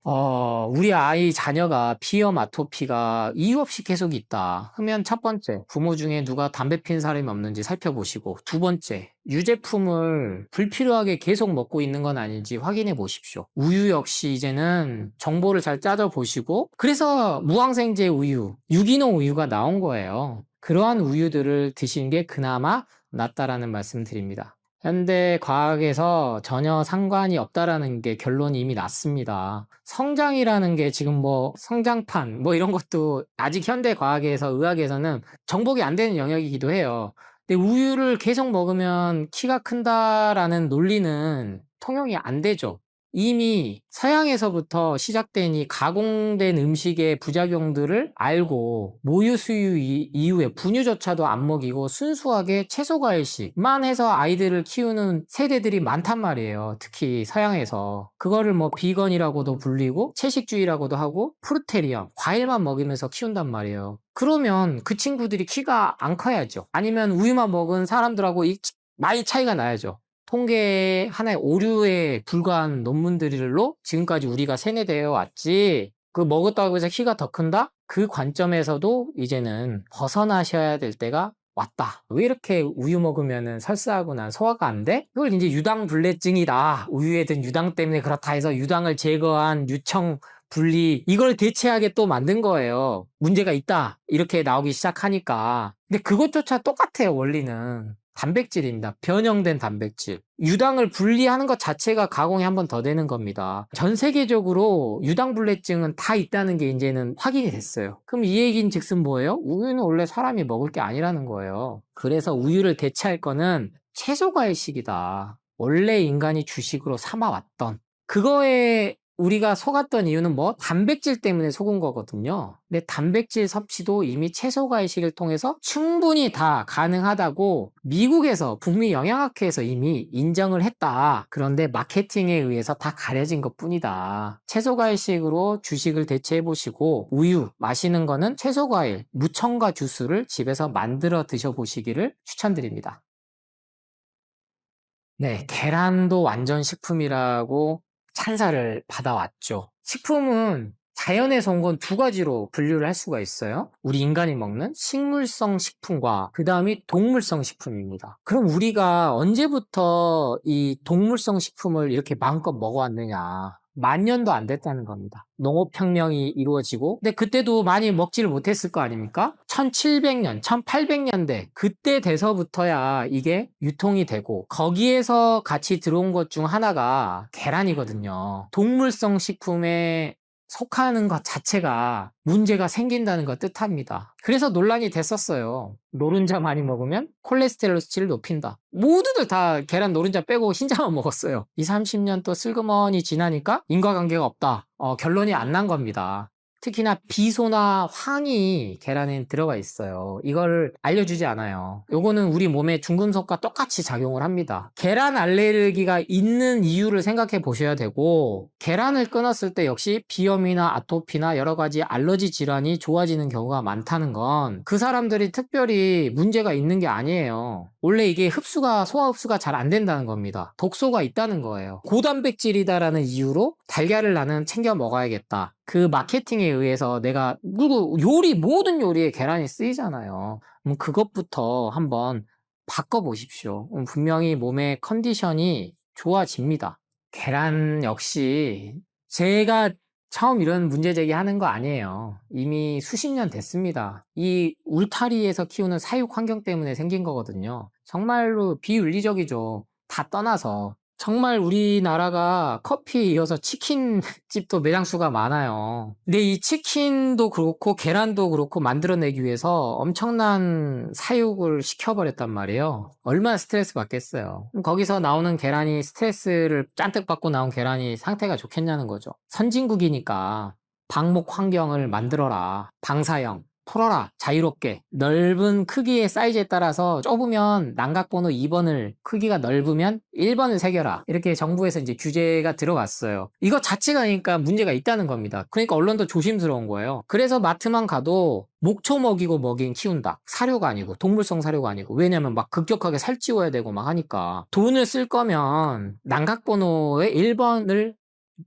우리 아이 자녀가 비염 아토피가 이유 없이 계속 있다 하면, 첫 번째, 부모 중에 누가 담배 피는 사람이 없는지 살펴보시고, 두 번째, 유제품을 불필요하게 계속 먹고 있는 건 아닌지 확인해 보십시오. 우유 역시 이제는 정보를 잘 짜져 보시고, 그래서 무항생제 우유, 유기농 우유가 나온 거예요. 그러한 우유들을 드시는 게 그나마 낫다라는 말씀 드립니다. 현대 과학에서 전혀 상관이 없다라는 게 결론이 이미 났습니다. 성장이라는 게 지금 뭐 성장판 뭐 이런 것도 아직 현대 과학에서, 의학에서는 정복이 안 되는 영역이기도 해요. 근데 우유를 계속 먹으면 키가 큰다라는 논리는 통용이 안 되죠. 이미 서양에서부터 시작된 이 가공된 음식의 부작용들을 알고 모유 수유 이후에 분유조차도 안 먹이고 순수하게 채소 과일식만 해서 아이들을 키우는 세대들이 많단 말이에요. 특히 서양에서. 그거를 뭐 비건이라고도 불리고 채식주의라고도 하고 프루테리언, 과일만 먹이면서 키운단 말이에요. 그러면 그 친구들이 키가 안 커야죠. 아니면 우유만 먹은 사람들하고 많이 차이가 나야죠. 통계 하나의 오류에 불과한 논문들로 지금까지 우리가 세뇌되어 왔지, 그 먹었다고 해서 키가 더 큰다? 그 관점에서도 이제는 벗어나셔야 될 때가 왔다. 왜 이렇게 우유 먹으면은 설사하고 난 소화가 안 돼? 이걸 이제 유당불내증이다. 우유에 든 유당 때문에 그렇다 해서 유당을 제거한 유청 분리 이걸 대체하게 또 만든 거예요. 문제가 있다. 이렇게 나오기 시작하니까. 근데 그것조차 똑같아요, 원리는. 단백질입니다. 변형된 단백질. 유당을 분리하는 것 자체가 가공이 한 번 더 되는 겁니다. 전 세계적으로 유당불내증은 다 있다는 게 이제는 확인이 됐어요. 그럼 이 얘기는 즉슨 뭐예요? 우유는 원래 사람이 먹을 게 아니라는 거예요. 그래서 우유를 대체할 거는 채소과일식이다. 원래 인간이 주식으로 삼아왔던 그거에 우리가 속았던 이유는 뭐? 단백질 때문에 속은 거거든요. 근데 단백질 섭취도 이미 채소과일식을 통해서 충분히 다 가능하다고 미국에서 북미 영양학회에서 이미 인정을 했다. 그런데 마케팅에 의해서 다 가려진 것 뿐이다. 채소과일식으로 주식을 대체해 보시고 우유 마시는 거는 채소과일, 무첨가 주스를 집에서 만들어 드셔보시기를 추천드립니다. 네, 계란도 완전 식품이라고 찬사를 받아왔죠. 식품은 자연에서 온 건 두 가지로 분류를 할 수가 있어요. 우리 인간이 먹는 식물성 식품과 그 다음이 동물성 식품입니다. 그럼 우리가 언제부터 이 동물성 식품을 이렇게 마음껏 먹어왔느냐? 만 년도 안 됐다는 겁니다. 농업혁명이 이루어지고, 근데 그때도 많이 먹지를 못했을 거 아닙니까? 1700년, 1800년대, 그때 돼서부터야 이게 유통이 되고, 거기에서 같이 들어온 것 중 하나가 계란이거든요. 동물성 식품에 속하는 것 자체가 문제가 생긴다는 걸 뜻합니다. 그래서 논란이 됐었어요. 노른자 많이 먹으면 콜레스테롤 수치를 높인다. 모두들 다 계란 노른자 빼고 흰자만 먹었어요. 2, 30년 또 슬그머니 지나니까 인과관계가 없다. 결론이 안 난 겁니다. 특히나 비소나 황이 계란에 들어가 있어요. 이걸 알려주지 않아요. 요거는 우리 몸에 중금속과 똑같이 작용을 합니다. 계란 알레르기가 있는 이유를 생각해 보셔야 되고, 계란을 끊었을 때 역시 비염이나 아토피나 여러 가지 알러지 질환이 좋아지는 경우가 많다는 건 그 사람들이 특별히 문제가 있는 게 아니에요. 원래 이게 소화 흡수가 잘 안 된다는 겁니다. 독소가 있다는 거예요. 고단백질이다라는 이유로 달걀을 나는 챙겨 먹어야겠다. 그 마케팅에 의해서 내가 모든 요리에 계란이 쓰이잖아요. 그것부터 한번 바꿔보십시오. 분명히 몸의 컨디션이 좋아집니다. 계란 역시 제가 처음 이런 문제 제기하는 거 아니에요. 이미 수십 년 됐습니다. 이 울타리에서 키우는 사육 환경 때문에 생긴 거거든요. 정말로 비윤리적이죠. 다 떠나서. 정말 우리나라가 커피에 이어서 치킨집도 매장 수가 많아요. 근데 이 치킨도 그렇고 계란도 그렇고 만들어내기 위해서 엄청난 사육을 시켜버렸단 말이에요. 얼마나 스트레스 받겠어요. 그럼 거기서 나오는 계란이 스트레스를 잔뜩 받고 나온 계란이 상태가 좋겠냐는 거죠. 선진국이니까 방목 환경을 만들어라. 방사형. 풀어라. 자유롭게. 넓은 크기의 사이즈에 따라서 좁으면 난각번호 2번을 크기가 넓으면 1번을 새겨라. 이렇게 정부에서 이제 규제가 들어갔어요. 이거 자체가 그러니까 문제가 있다는 겁니다. 그러니까 언론도 조심스러운 거예요. 그래서 마트만 가도 목초 먹이고 먹인 키운다. 사료가 아니고 동물성 사료가 아니고 왜냐면 막 급격하게 살찌워야 되고 막 하니까 돈을 쓸 거면 난각번호의 1번을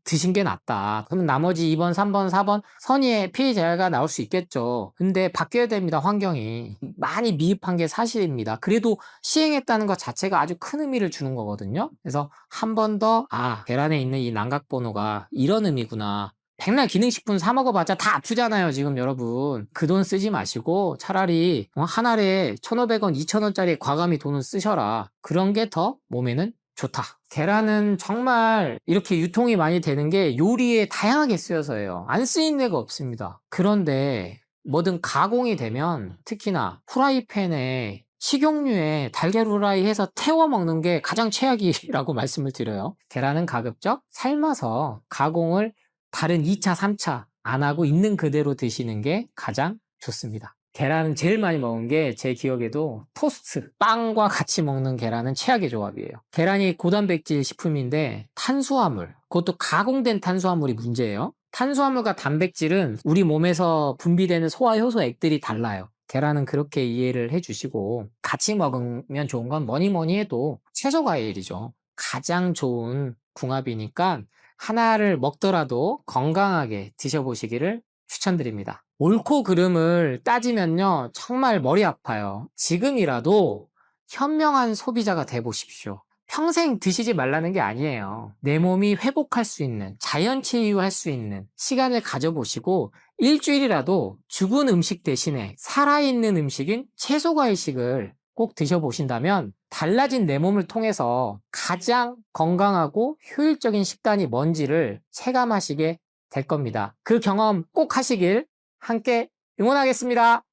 드신 게 낫다. 그러면 나머지 2번, 3번, 4번 선의의 피해자가 나올 수 있겠죠. 근데 바뀌어야 됩니다, 환경이. 많이 미흡한 게 사실입니다. 그래도 시행했다는 것 자체가 아주 큰 의미를 주는 거거든요. 그래서 한 번 더, 계란에 있는 이 난각번호가 이런 의미구나. 백날 기능식품 사 먹어봤자 다 아프잖아요, 지금 여러분. 그 돈 쓰지 마시고 차라리 한 알에 1,500원, 2,000원짜리 과감히 돈을 쓰셔라. 그런 게 더 몸에는 좋다. 계란은 정말 이렇게 유통이 많이 되는 게 요리에 다양하게 쓰여서예요. 안 쓰인 데가 없습니다. 그런데 뭐든 가공이 되면 특히나 후라이팬에 식용유에 달걀 후라이 해서 태워 먹는 게 가장 최악이라고 말씀을 드려요. 계란은 가급적 삶아서 가공을 다른 2차, 3차 안 하고 있는 그대로 드시는 게 가장 좋습니다. 계란은 제일 많이 먹은 게 제 기억에도 토스트, 빵과 같이 먹는 계란은 최악의 조합이에요. 계란이 고단백질 식품인데 탄수화물, 그것도 가공된 탄수화물이 문제예요. 탄수화물과 단백질은 우리 몸에서 분비되는 소화효소액들이 달라요. 계란은 그렇게 이해를 해주시고 같이 먹으면 좋은 건 뭐니 뭐니 해도 채소과일이죠. 가장 좋은 궁합이니까 하나를 먹더라도 건강하게 드셔보시기를 추천드립니다. 옳고 그름을 따지면요, 정말 머리 아파요. 지금이라도 현명한 소비자가 돼 보십시오. 평생 드시지 말라는 게 아니에요. 내 몸이 회복할 수 있는, 자연 치유할 수 있는 시간을 가져보시고 일주일이라도 죽은 음식 대신에 살아있는 음식인 채소 과일식을 꼭 드셔보신다면 달라진 내 몸을 통해서 가장 건강하고 효율적인 식단이 뭔지를 체감하시게 될 겁니다. 그 경험 꼭 하시길 함께 응원하겠습니다.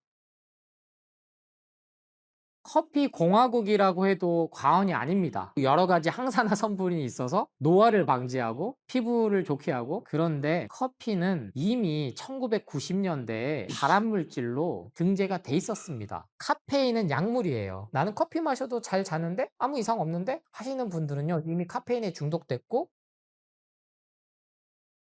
커피 공화국이라고 해도 과언이 아닙니다. 여러 가지 항산화 성분이 있어서 노화를 방지하고 피부를 좋게 하고, 그런데 커피는 이미 1990년대에 발암물질로 등재가 돼 있었습니다. 카페인은 약물이에요. 나는 커피 마셔도 잘 자는데 아무 이상 없는데 하시는 분들은요, 이미 카페인에 중독됐고,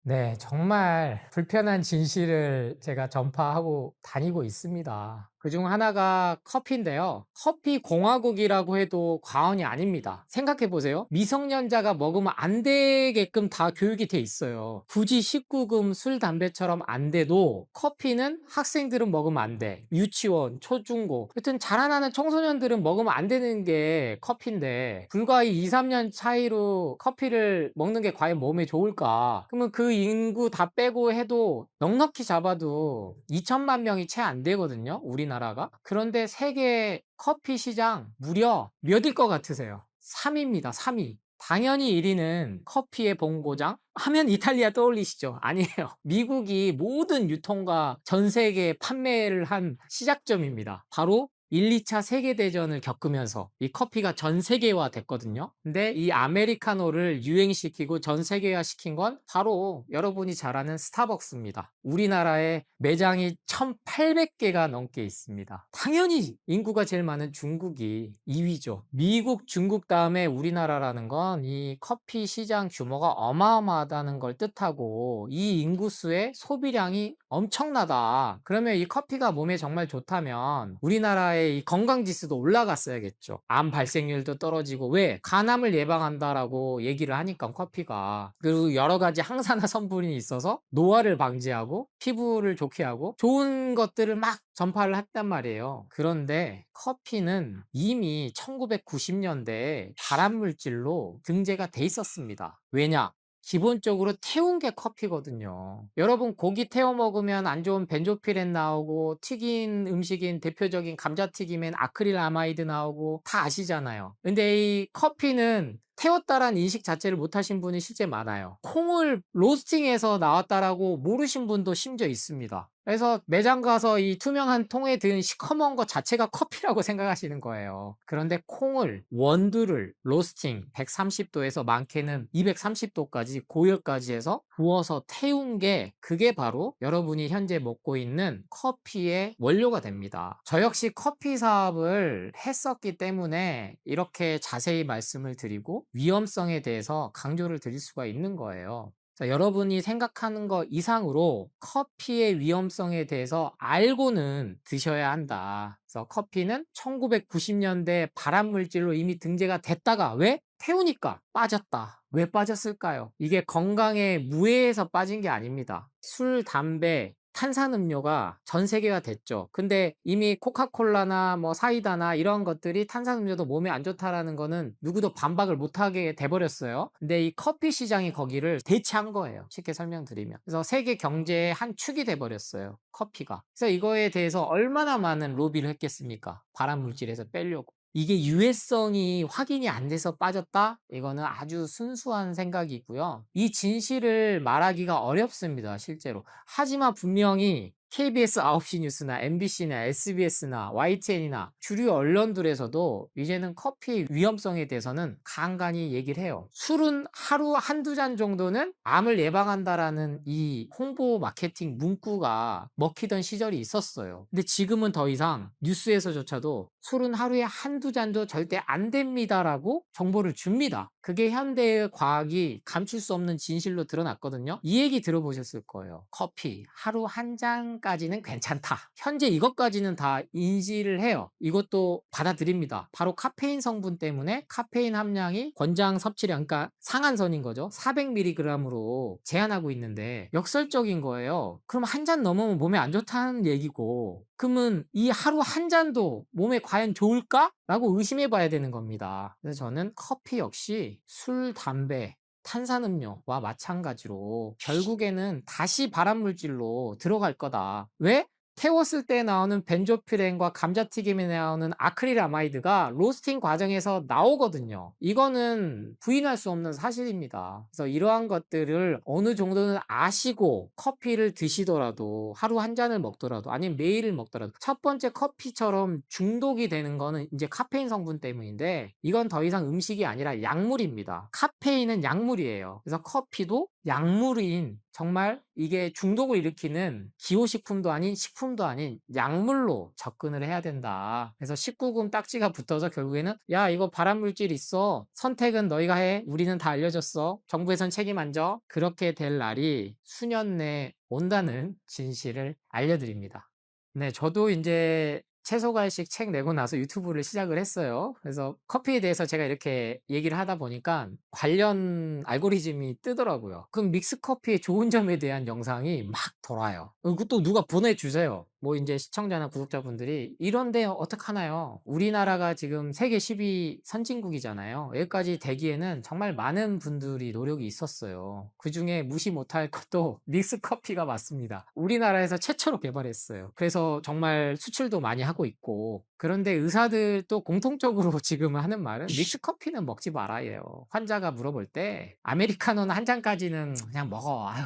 네, 정말 불편한 진실을 제가 전파하고 다니고 있습니다. 그중 하나가 커피인데요. 커피 공화국이라고 해도 과언이 아닙니다. 생각해 보세요. 미성년자가 먹으면 안 되게끔 다 교육이 돼 있어요. 굳이 19금 술, 담배처럼 안 돼도 커피는 학생들은 먹으면 안 돼. 유치원, 초중고. 여튼 자라나는 청소년들은 먹으면 안 되는 게 커피인데, 불과 이 2, 3년 차이로 커피를 먹는 게 과연 몸에 좋을까? 그러면 그 인구 다 빼고 해도 넉넉히 잡아도 2천만 명이 채 안 되거든요, 우리나라가. 그런데 세계 커피 시장 무려 몇일 것 같으세요? 3위입니다, 3위. 당연히 1위는 커피의 본고장 하면 이탈리아 떠올리시죠? 아니에요. 미국이 모든 유통과 전 세계 판매를 한 시작점입니다. 바로 1, 2차 세계대전을 겪으면서 이 커피가 전 세계화 됐거든요. 근데 이 아메리카노를 유행시키고 전 세계화 시킨 건 바로 여러분이 잘 아는 스타벅스입니다. 우리나라에 매장이 1,800개가 넘게 있습니다. 당연히 인구가 제일 많은 중국이 2위죠. 미국, 중국 다음에 우리나라라는 건 이 커피 시장 규모가 어마어마하다는 걸 뜻하고, 이 인구수의 소비량이 엄청나다. 그러면 이 커피가 몸에 정말 좋다면 우리나라의 이 건강 지수도 올라갔어야겠죠. 암 발생률도 떨어지고, 왜? 간암을 예방한다라고 얘기를 하니까 커피가. 그리고 여러 가지 항산화 성분이 있어서 노화를 방지하고 피부를 좋게 하고 좋은 것들을 막 전파를 했단 말이에요. 그런데 커피는 이미 1990년대에 발암물질로 등재가 돼 있었습니다. 왜냐? 기본적으로 태운 게 커피거든요. 여러분, 고기 태워 먹으면 안 좋은 벤조피렌 나오고, 튀긴 음식인 대표적인 감자튀김엔 아크릴아마이드 나오고 다 아시잖아요. 근데 이 커피는 태웠다란 인식 자체를 못 하신 분이 실제 많아요. 콩을 로스팅해서 나왔다라고 모르신 분도 심지어 있습니다. 그래서 매장 가서 이 투명한 통에 든 시커먼 것 자체가 커피라고 생각하시는 거예요. 그런데 콩을, 원두를 로스팅 130도에서 많게는 230도까지 고열까지 해서 구워서 태운 게, 그게 바로 여러분이 현재 먹고 있는 커피의 원료가 됩니다. 저 역시 커피 사업을 했었기 때문에 이렇게 자세히 말씀을 드리고 위험성에 대해서 강조를 드릴 수가 있는 거예요. 자, 여러분이 생각하는 것 이상으로 커피의 위험성에 대해서 알고는 드셔야 한다. 그래서 커피는 1990년대 발암물질로 이미 등재가 됐다가, 왜? 태우니까 빠졌다. 왜 빠졌을까요? 이게 건강에 무해해서 빠진 게 아닙니다. 술, 담배, 탄산음료가 전 세계가 됐죠. 근데 이미 코카콜라나 뭐 사이다나 이런 것들이 탄산음료도 몸에 안 좋다라는 거는 누구도 반박을 못하게 돼버렸어요. 근데 이 커피 시장이 거기를 대체한 거예요, 쉽게 설명드리면. 그래서 세계 경제의 한 축이 돼버렸어요, 커피가. 그래서 이거에 대해서 얼마나 많은 로비를 했겠습니까? 발암물질에서 빼려고. 이게 유해성이 확인이 안 돼서 빠졌다? 이거는 아주 순수한 생각이고요. 이 진실을 말하기가 어렵습니다, 실제로. 하지만 분명히 KBS 9시 뉴스나 MBC나 SBS나 YTN이나 주류 언론들에서도 이제는 커피의 위험성에 대해서는 간간히 얘기를 해요. 술은 하루 한두 잔 정도는 암을 예방한다라는 이 홍보 마케팅 문구가 먹히던 시절이 있었어요. 근데 지금은 더 이상 뉴스에서조차도 술은 하루에 한두 잔도 절대 안 됩니다라고 정보를 줍니다. 그게 현대의 과학이 감출 수 없는 진실로 드러났거든요. 이 얘기 들어보셨을 거예요. 커피 하루 한 잔 잔까지는 괜찮다. 현재 이것까지는 다 인지를 해요. 이것도 받아들입니다. 바로 카페인 성분 때문에 카페인 함량이 권장 섭취량, 그러니까 상한선인 거죠. 400mg으로 제한하고 있는데 역설적인 거예요. 그럼 한 잔 넘으면 몸에 안 좋다는 얘기고, 그러면 이 하루 한 잔도 몸에 과연 좋을까? 라고 의심해 봐야 되는 겁니다. 그래서 저는 커피 역시 술, 담배, 탄산음료와 마찬가지로 결국에는 다시 발암물질로 들어갈 거다. 왜? 태웠을 때 나오는 벤조피렌과 감자튀김에 나오는 아크릴아마이드가 로스팅 과정에서 나오거든요. 이거는 부인할 수 없는 사실입니다. 그래서 이러한 것들을 어느 정도는 아시고 커피를 드시더라도, 하루 한 잔을 먹더라도, 아니면 매일을 먹더라도, 첫 번째 커피처럼 중독이 되는 거는 이제 카페인 성분 때문인데, 이건 더 이상 음식이 아니라 약물입니다. 카페인은 약물이에요. 그래서 커피도 약물인, 정말 이게 중독을 일으키는 기호식품도 아닌 식품도 아닌 약물로 접근을 해야 된다. 그래서 19금 딱지가 붙어서 결국에는 야, 이거 발암물질 있어. 선택은 너희가 해. 우리는 다 알려줬어. 정부에선 책임 안 져. 그렇게 될 날이 수년 내에 온다는 진실을 알려드립니다. 네, 저도 이제 채소과일식 책 내고 나서 유튜브를 시작을 했어요. 그래서 커피에 대해서 제가 이렇게 얘기를 하다 보니까 관련 알고리즘이 뜨더라고요. 그럼 믹스커피의 좋은 점에 대한 영상이 막 돌아요. 그것도 누가 보내주세요. 뭐 이제 시청자나 구독자분들이 이런데 어떡하나요? 우리나라가 지금 세계 10위 선진국이잖아요. 여기까지 되기에는 정말 많은 분들이 노력이 있었어요. 그 중에 무시 못할 것도 믹스커피가 맞습니다. 우리나라에서 최초로 개발했어요. 그래서 정말 수출도 많이 하고 있고, 그런데 의사들도 공통적으로 지금 하는 말은 믹스커피는 먹지 말아요. 환자가 물어볼 때 아메리카노는 한 잔까지는 그냥 먹어. 아유,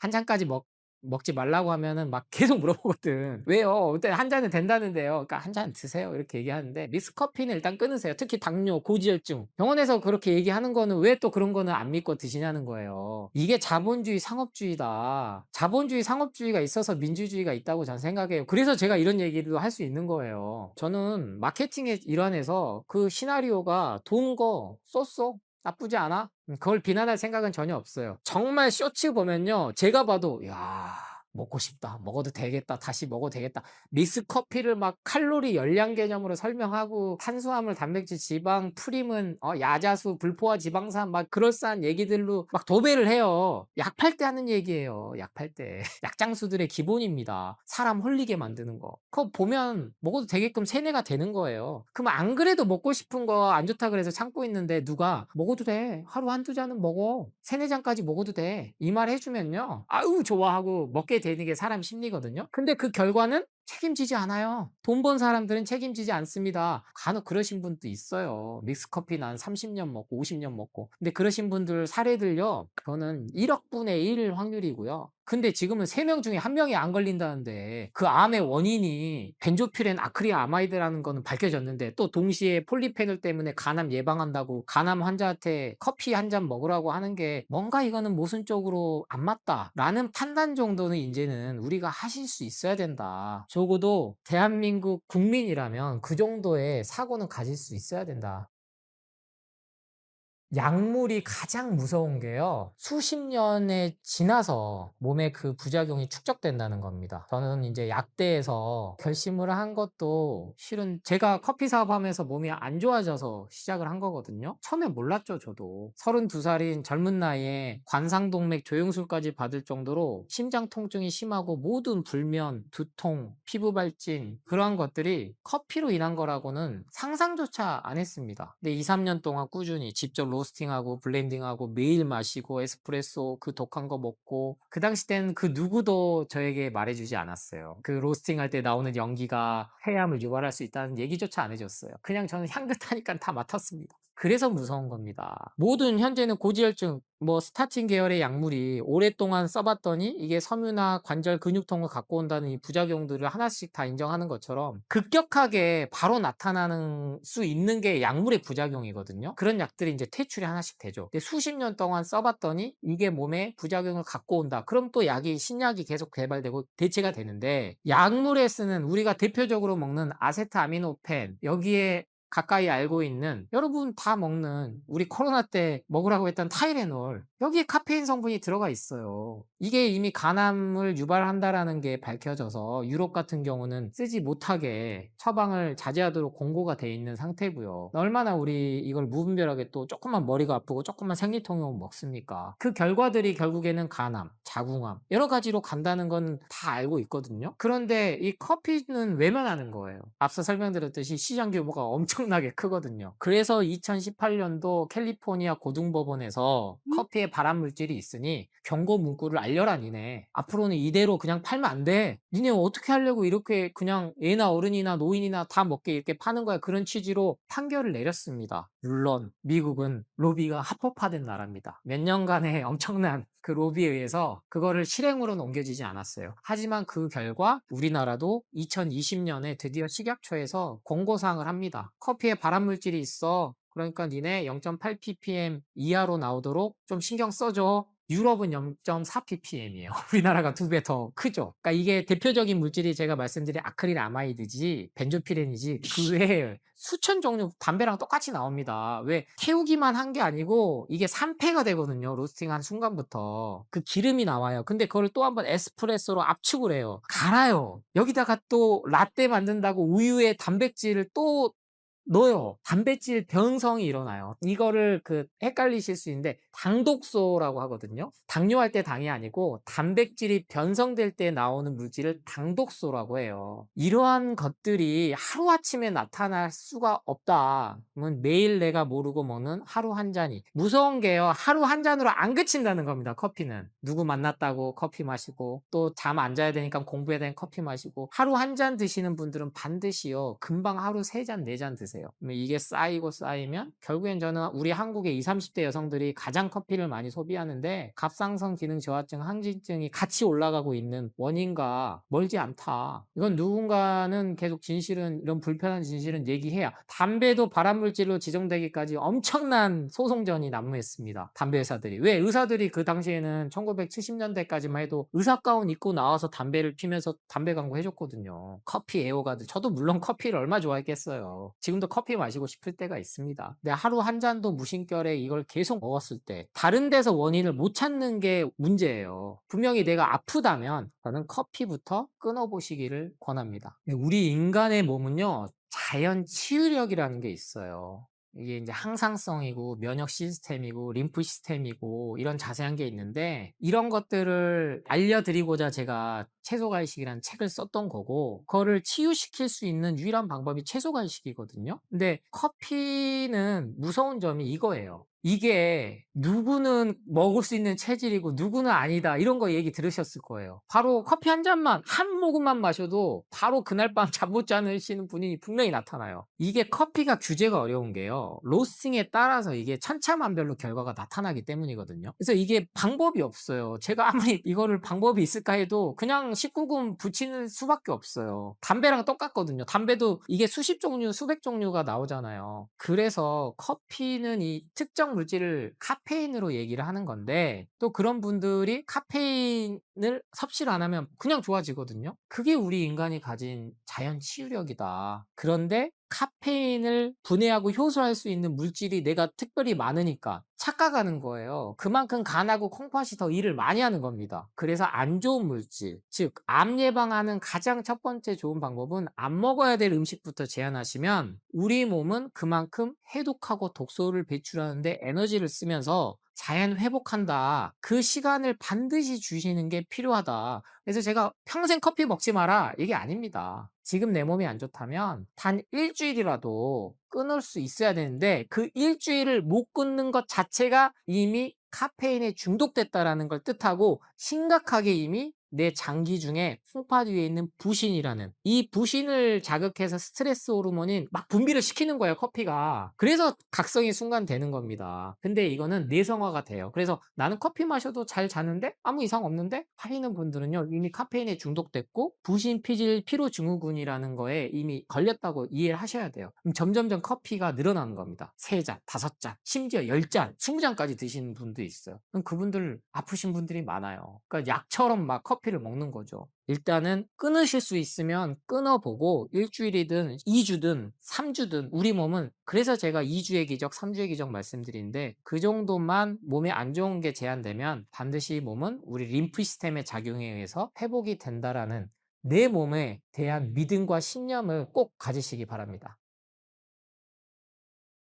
한 잔까지 먹지 말라고 하면은 막 계속 물어보거든. 왜요? 그때 한 잔은 된다는데요. 그러니까 한 잔 드세요. 이렇게 얘기하는데 믹스커피는 일단 끊으세요. 특히 당뇨, 고지혈증. 병원에서 그렇게 얘기하는 거는 왜 또 그런 거는 안 믿고 드시냐는 거예요. 이게 자본주의 상업주의다. 자본주의 상업주의가 있어서 민주주의가 있다고 저는 생각해요. 그래서 제가 이런 얘기도 할 수 있는 거예요. 저는 마케팅의 일환에서 그 시나리오가 좋은 거 썼어. 나쁘지 않아? 그걸 비난할 생각은 전혀 없어요. 정말 쇼츠 보면요, 제가 봐도 야, 먹고 싶다. 먹어도 되겠다. 다시 먹어도 되겠다. 믹스커피를 막 칼로리 열량 개념으로 설명하고 탄수화물, 단백질, 지방, 프림은 야자수, 불포화 지방산 막 그럴싸한 얘기들로 막 도배를 해요. 약 팔 때 하는 얘기예요. 약 팔 때. 약장수들의 기본입니다. 사람 홀리게 만드는 거. 그거 보면 먹어도 되게끔 세뇌가 되는 거예요. 그럼 안 그래도 먹고 싶은 거 안 좋다 그래서 참고 있는데 누가 먹어도 돼. 하루 한두 잔은 먹어. 세네 잔까지 먹어도 돼. 이 말 해주면요. 아유, 좋아하고 먹게 되는 게 사람 심리거든요. 근데 그 결과는 책임지지 않아요. 돈 번 사람들은 책임지지 않습니다. 간혹 그러신 분도 있어요. 믹스커피 난 30년 먹고 50년 먹고. 근데 그러신 분들 사례들요, 그거는 1억 분의 1 확률이고요. 근데 지금은 3명 중에 1명이 안 걸린다는데 그 암의 원인이 벤조피렌 아크릴아마이드라는 거는 밝혀졌는데, 또 동시에 폴리페놀 때문에 간암 예방한다고 간암 환자한테 커피 한 잔 먹으라고 하는 게 뭔가 이거는 모순적으로 안 맞다라는 판단 정도는 이제는 우리가 하실 수 있어야 된다. 적어도 대한민국 국민이라면 그 정도의 사고는 가질 수 있어야 된다. 약물이 가장 무서운 게요, 수십 년에 지나서 몸에 그 부작용이 축적된다는 겁니다. 저는 이제 약대에서 결심을 한 것도 실은 제가 커피 사업하면서 몸이 안 좋아져서 시작을 한 거거든요. 처음에 몰랐죠, 저도. 32살인 젊은 나이에 관상동맥 조영술까지 받을 정도로 심장 통증이 심하고 모든 불면, 두통, 피부 발진, 그러한 것들이 커피로 인한 거라고는 상상조차 안 했습니다. 근데 2, 3년 동안 꾸준히 직접 로스팅하고 블렌딩하고 매일 마시고 에스프레소 그 독한 거 먹고, 그 당시 때는 그 누구도 저에게 말해주지 않았어요. 그 로스팅할 때 나오는 연기가 폐암을 유발할 수 있다는 얘기조차 안 해줬어요. 그냥 저는 향긋하니까 다 맡았습니다. 그래서 무서운 겁니다. 모든 현재는 고지혈증, 뭐 스타틴 계열의 약물이 오랫동안 써봤더니 이게 섬유나 관절 근육통을 갖고 온다는 이 부작용들을 하나씩 다 인정하는 것처럼 급격하게 바로 나타나는 수 있는 게 약물의 부작용이거든요. 그런 약들이 이제 퇴출이 하나씩 되죠. 근데 수십 년 동안 써봤더니 이게 몸에 부작용을 갖고 온다. 그럼 또 약이, 신약이 계속 개발되고 대체가 되는데, 약물에 쓰는 우리가 대표적으로 먹는 아세트아미노펜, 여기에 가까이 알고 있는 여러분 다 먹는 우리 코로나 때 먹으라고 했던 타이레놀 여기에 카페인 성분이 들어가 있어요. 이게 이미 간암을 유발한다라는 게 밝혀져서 유럽 같은 경우는 쓰지 못하게 처방을 자제하도록 공고가 돼 있는 상태고요. 얼마나 우리 이걸 무분별하게 또 조금만 머리가 아프고 조금만 생리통이 오면 먹습니까? 그 결과들이 결국에는 간암, 자궁암 여러 가지로 간다는 건 다 알고 있거든요. 그런데 이 커피는 외면하는 거예요. 앞서 설명드렸듯이 시장 규모가 엄청나게 크거든요. 그래서 2018년도 캘리포니아 고등법원에서 커피에 발암 물질이 있으니 경고 문구를 알려라 니네. 앞으로는 이대로 그냥 팔면 안 돼. 니네 어떻게 하려고 이렇게 그냥 애나 어른이나 노인이나 다 먹게 이렇게 파는 거야. 그런 취지로 판결을 내렸습니다. 물론 미국은 로비가 합법화된 나라입니다. 몇 년간의 엄청난 그 로비에 의해서 그거를 실행으로는 옮겨지지 않았어요. 하지만 그 결과 우리나라도 2020년에 드디어 식약처에서 공고사항을 합니다. 커피에 발암물질이 있어. 그러니까 니네 0.8 ppm 이하로 나오도록 좀 신경 써줘. 유럽은 0.4 ppm이에요. 우리나라가 2배 더 크죠. 그러니까 이게 대표적인 물질이 제가 말씀드린 아크릴 아마이드지, 벤조피렌이지 그 외에 수천 종류 담배랑 똑같이 나옵니다. 왜 태우기만 한 게 아니고 이게 산패가 되거든요. 로스팅한 순간부터 그 기름이 나와요. 근데 그걸 또 한번 에스프레소로 압축을 해요. 갈아요. 여기다가 또 라떼 만든다고 우유에 단백질을 또 넣어요. 단백질 변성이 일어나요. 이거를 헷갈리실 수 있는데 당독소라고 하거든요. 당뇨할 때 당이 아니고 단백질이 변성될 때 나오는 물질을 당독소라고 해요. 이러한 것들이 하루아침에 나타날 수가 없다. 그러면 매일 내가 모르고 먹는 하루 한 잔이 무서운 게요. 하루 한 잔으로 안 그친다는 겁니다. 커피는. 누구 만났다고 커피 마시고 또 잠 안 자야 되니까 공부해야 되는 커피 마시고 하루 한 잔 드시는 분들은 반드시요. 금방 하루 3잔, 4잔 드세요. 그러면 이게 쌓이고 쌓이면 결국엔 저는 우리 한국의 20, 30대 여성들이 가장 커피를 많이 소비하는데 갑상선 기능 저하증, 항진증이 같이 올라가고 있는 원인과 멀지 않다. 이건 누군가는 계속 진실은 이런 불편한 진실은 얘기해야 담배도 발암물질로 지정되기까지 엄청난 소송전이 난무했습니다. 담배 회사들이. 왜 의사들이 그 당시에는 1970년대까지만 해도 의사 가운 입고 나와서 담배를 피면서 담배 광고 해줬거든요. 커피 애호가들. 저도 물론 커피를 얼마 좋아했겠어요. 지금도 커피 마시고 싶을 때가 있습니다. 근데 하루 한 잔도 무심결에 이걸 계속 먹었을 때 다른 데서 원인을 못 찾는 게 문제예요. 분명히 내가 아프다면 저는 커피부터 끊어보시기를 권합니다. 우리 인간의 몸은요, 자연 치유력이라는 게 있어요. 이게 이제 항상성이고 면역 시스템이고 림프 시스템이고 이런 자세한 게 있는데 이런 것들을 알려드리고자 제가 채소간식이라는 책을 썼던 거고 그거를 치유시킬 수 있는 유일한 방법이 채소간식이거든요. 근데 커피는 무서운 점이 이거예요. 이게 누구는 먹을 수 있는 체질이고 누구는 아니다 이런 거 얘기 들으셨을 거예요. 바로 커피 한 잔만 한 모금만 마셔도 바로 그날 밤 잠 못 자시는 분이 분명히 나타나요. 이게 커피가 규제가 어려운 게요. 로스팅에 따라서 이게 천차만별로 결과가 나타나기 때문이거든요. 그래서 이게 방법이 없어요. 제가 아무리 이거를 방법이 있을까 해도 그냥 19금 붙이는 수밖에 없어요. 담배랑 똑같거든요. 담배도 이게 수십 종류, 수백 종류가 나오잖아요. 그래서 커피는 이 특정 물질을 카페인으로 얘기를 하는 건데 또 그런 분들이 카페인을 섭취를 안 하면 그냥 좋아지거든요. 그게 우리 인간이 가진 자연 치유력이다. 그런데 카페인을 분해하고 효소할 수 있는 물질이 내가 특별히 많으니까 착각하는 거예요. 그만큼 간하고 콩팥이 더 일을 많이 하는 겁니다. 그래서 안 좋은 물질, 즉 암 예방하는 가장 첫 번째 좋은 방법은 안 먹어야 될 음식부터 제한하시면 우리 몸은 그만큼 해독하고 독소를 배출하는데 에너지를 쓰면서 자연 회복한다. 그 시간을 반드시 주시는 게 필요하다. 그래서 제가 평생 커피 먹지 마라 이게 아닙니다. 지금 내 몸이 안 좋다면 단 일주일이라도 끊을 수 있어야 되는데 그 일주일을 못 끊는 것 자체가 이미 카페인에 중독됐다라는 걸 뜻하고 심각하게 이미 내 장기 중에 콩팥 위에 있는 부신이라는 이 부신을 자극해서 스트레스 호르몬인 막 분비를 시키는 거예요 커피가. 그래서 각성이 순간 되는 겁니다. 근데 이거는 내성화가 돼요. 그래서 나는 커피 마셔도 잘 자는데 아무 이상 없는데 하시는 분들은요 이미 카페인에 중독됐고 부신 피질 피로 증후군이라는 거에 이미 걸렸다고 이해를 하셔야 돼요. 그럼 점점점 커피가 늘어나는 겁니다. 3잔, 5잔, 심지어 10잔, 20잔까지 드시는 분도 있어요. 그럼 그분들 아프신 분들이 많아요. 그러니까 약처럼 막 커피를 먹는 거죠. 일단은 끊으실 수 있으면 끊어 보고 1 주일이든 2 주든 3 주든 우리 몸은, 그래서 제가 2 주의 기적, 3 주의 기적 말씀드리는데, 그 정도만 몸에 안 좋은 게 제한되면 반드시 몸은 우리 림프 시스템의 작용에 의해서 회복이 된다라는 내 몸에 대한 믿음과 신념을 꼭 가지시기 바랍니다.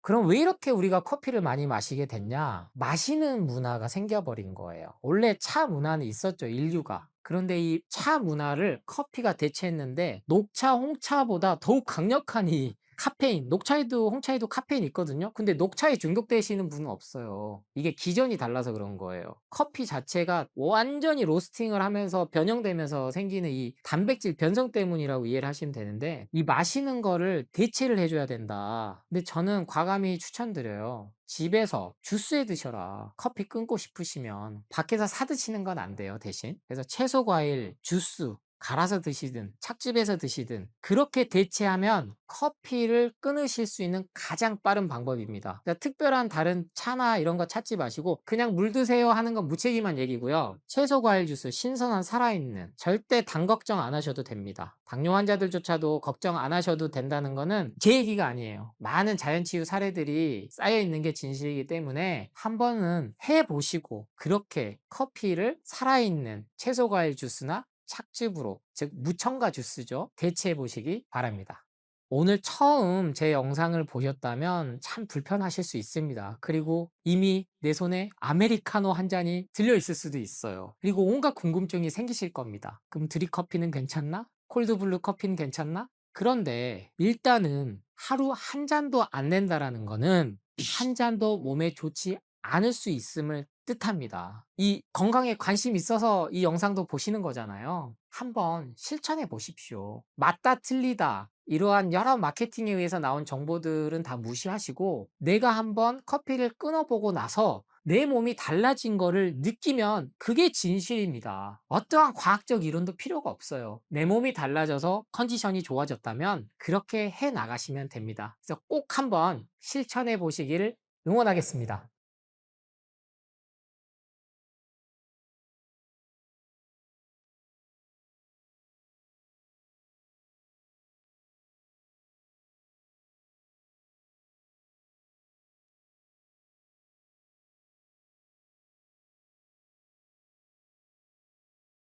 그럼 왜 이렇게 우리가 커피를 많이 마시게 됐냐? 마시는 문화가 생겨버린 거예요. 원래 차 문화는 있었죠, 인류가. 그런데 이 차 문화를 커피가 대체했는데, 녹차, 홍차보다 더욱 강력한 이 카페인, 녹차에도 홍차에도 카페인이 있거든요. 근데 녹차에 중독되시는 분은 없어요. 이게 기전이 달라서 그런 거예요. 커피 자체가 완전히 로스팅을 하면서 변형되면서 생기는 이 단백질 변성 때문이라고 이해를 하시면 되는데, 이 마시는 거를 대체를 해줘야 된다. 근데 저는 과감히 추천드려요. 집에서 주스해 드셔라. 커피 끊고 싶으시면. 밖에서 사 드시는 건 안 돼요, 대신. 그래서 채소, 과일, 주스 갈아서 드시든 착즙해서 드시든 그렇게 대체하면 커피를 끊으실 수 있는 가장 빠른 방법입니다. 그러니까 특별한 다른 차나 이런 거 찾지 마시고 그냥 물 드세요 하는 건 무책임한 얘기고요. 채소, 과일 주스 신선한 살아있는, 절대 당 걱정 안 하셔도 됩니다. 당뇨 환자들조차도 걱정 안 하셔도 된다는 거는 제 얘기가 아니에요. 많은 자연치유 사례들이 쌓여 있는 게 진실이기 때문에 한 번은 해보시고 그렇게 커피를 살아있는 채소, 과일 주스나 착즙으로, 즉 무첨가 주스죠, 대체해 보시기 바랍니다. 오늘 처음 제 영상을 보셨다면 참 불편하실 수 있습니다. 그리고 이미 내 손에 아메리카노 한 잔이 들려 있을 수도 있어요. 그리고 온갖 궁금증이 생기실 겁니다. 그럼 드립커피는 괜찮나? 콜드블루 커피는 괜찮나? 그런데 일단은 하루 한 잔도 안 낸다라는 거는 한 잔도 몸에 좋지 않을 수 있음을 뜻합니다. 이 건강에 관심 있어서 이 영상도 보시는 거잖아요. 한번 실천해 보십시오. 맞다 틀리다 이러한 여러 마케팅에 의해서 나온 정보들은 다 무시하시고, 내가 한번 커피를 끊어보고 나서 내 몸이 달라진 거를 느끼면 그게 진실입니다. 어떠한 과학적 이론도 필요가 없어요. 내 몸이 달라져서 컨디션이 좋아졌다면 그렇게 해 나가시면 됩니다. 그래서 꼭 한번 실천해 보시기를 응원하겠습니다.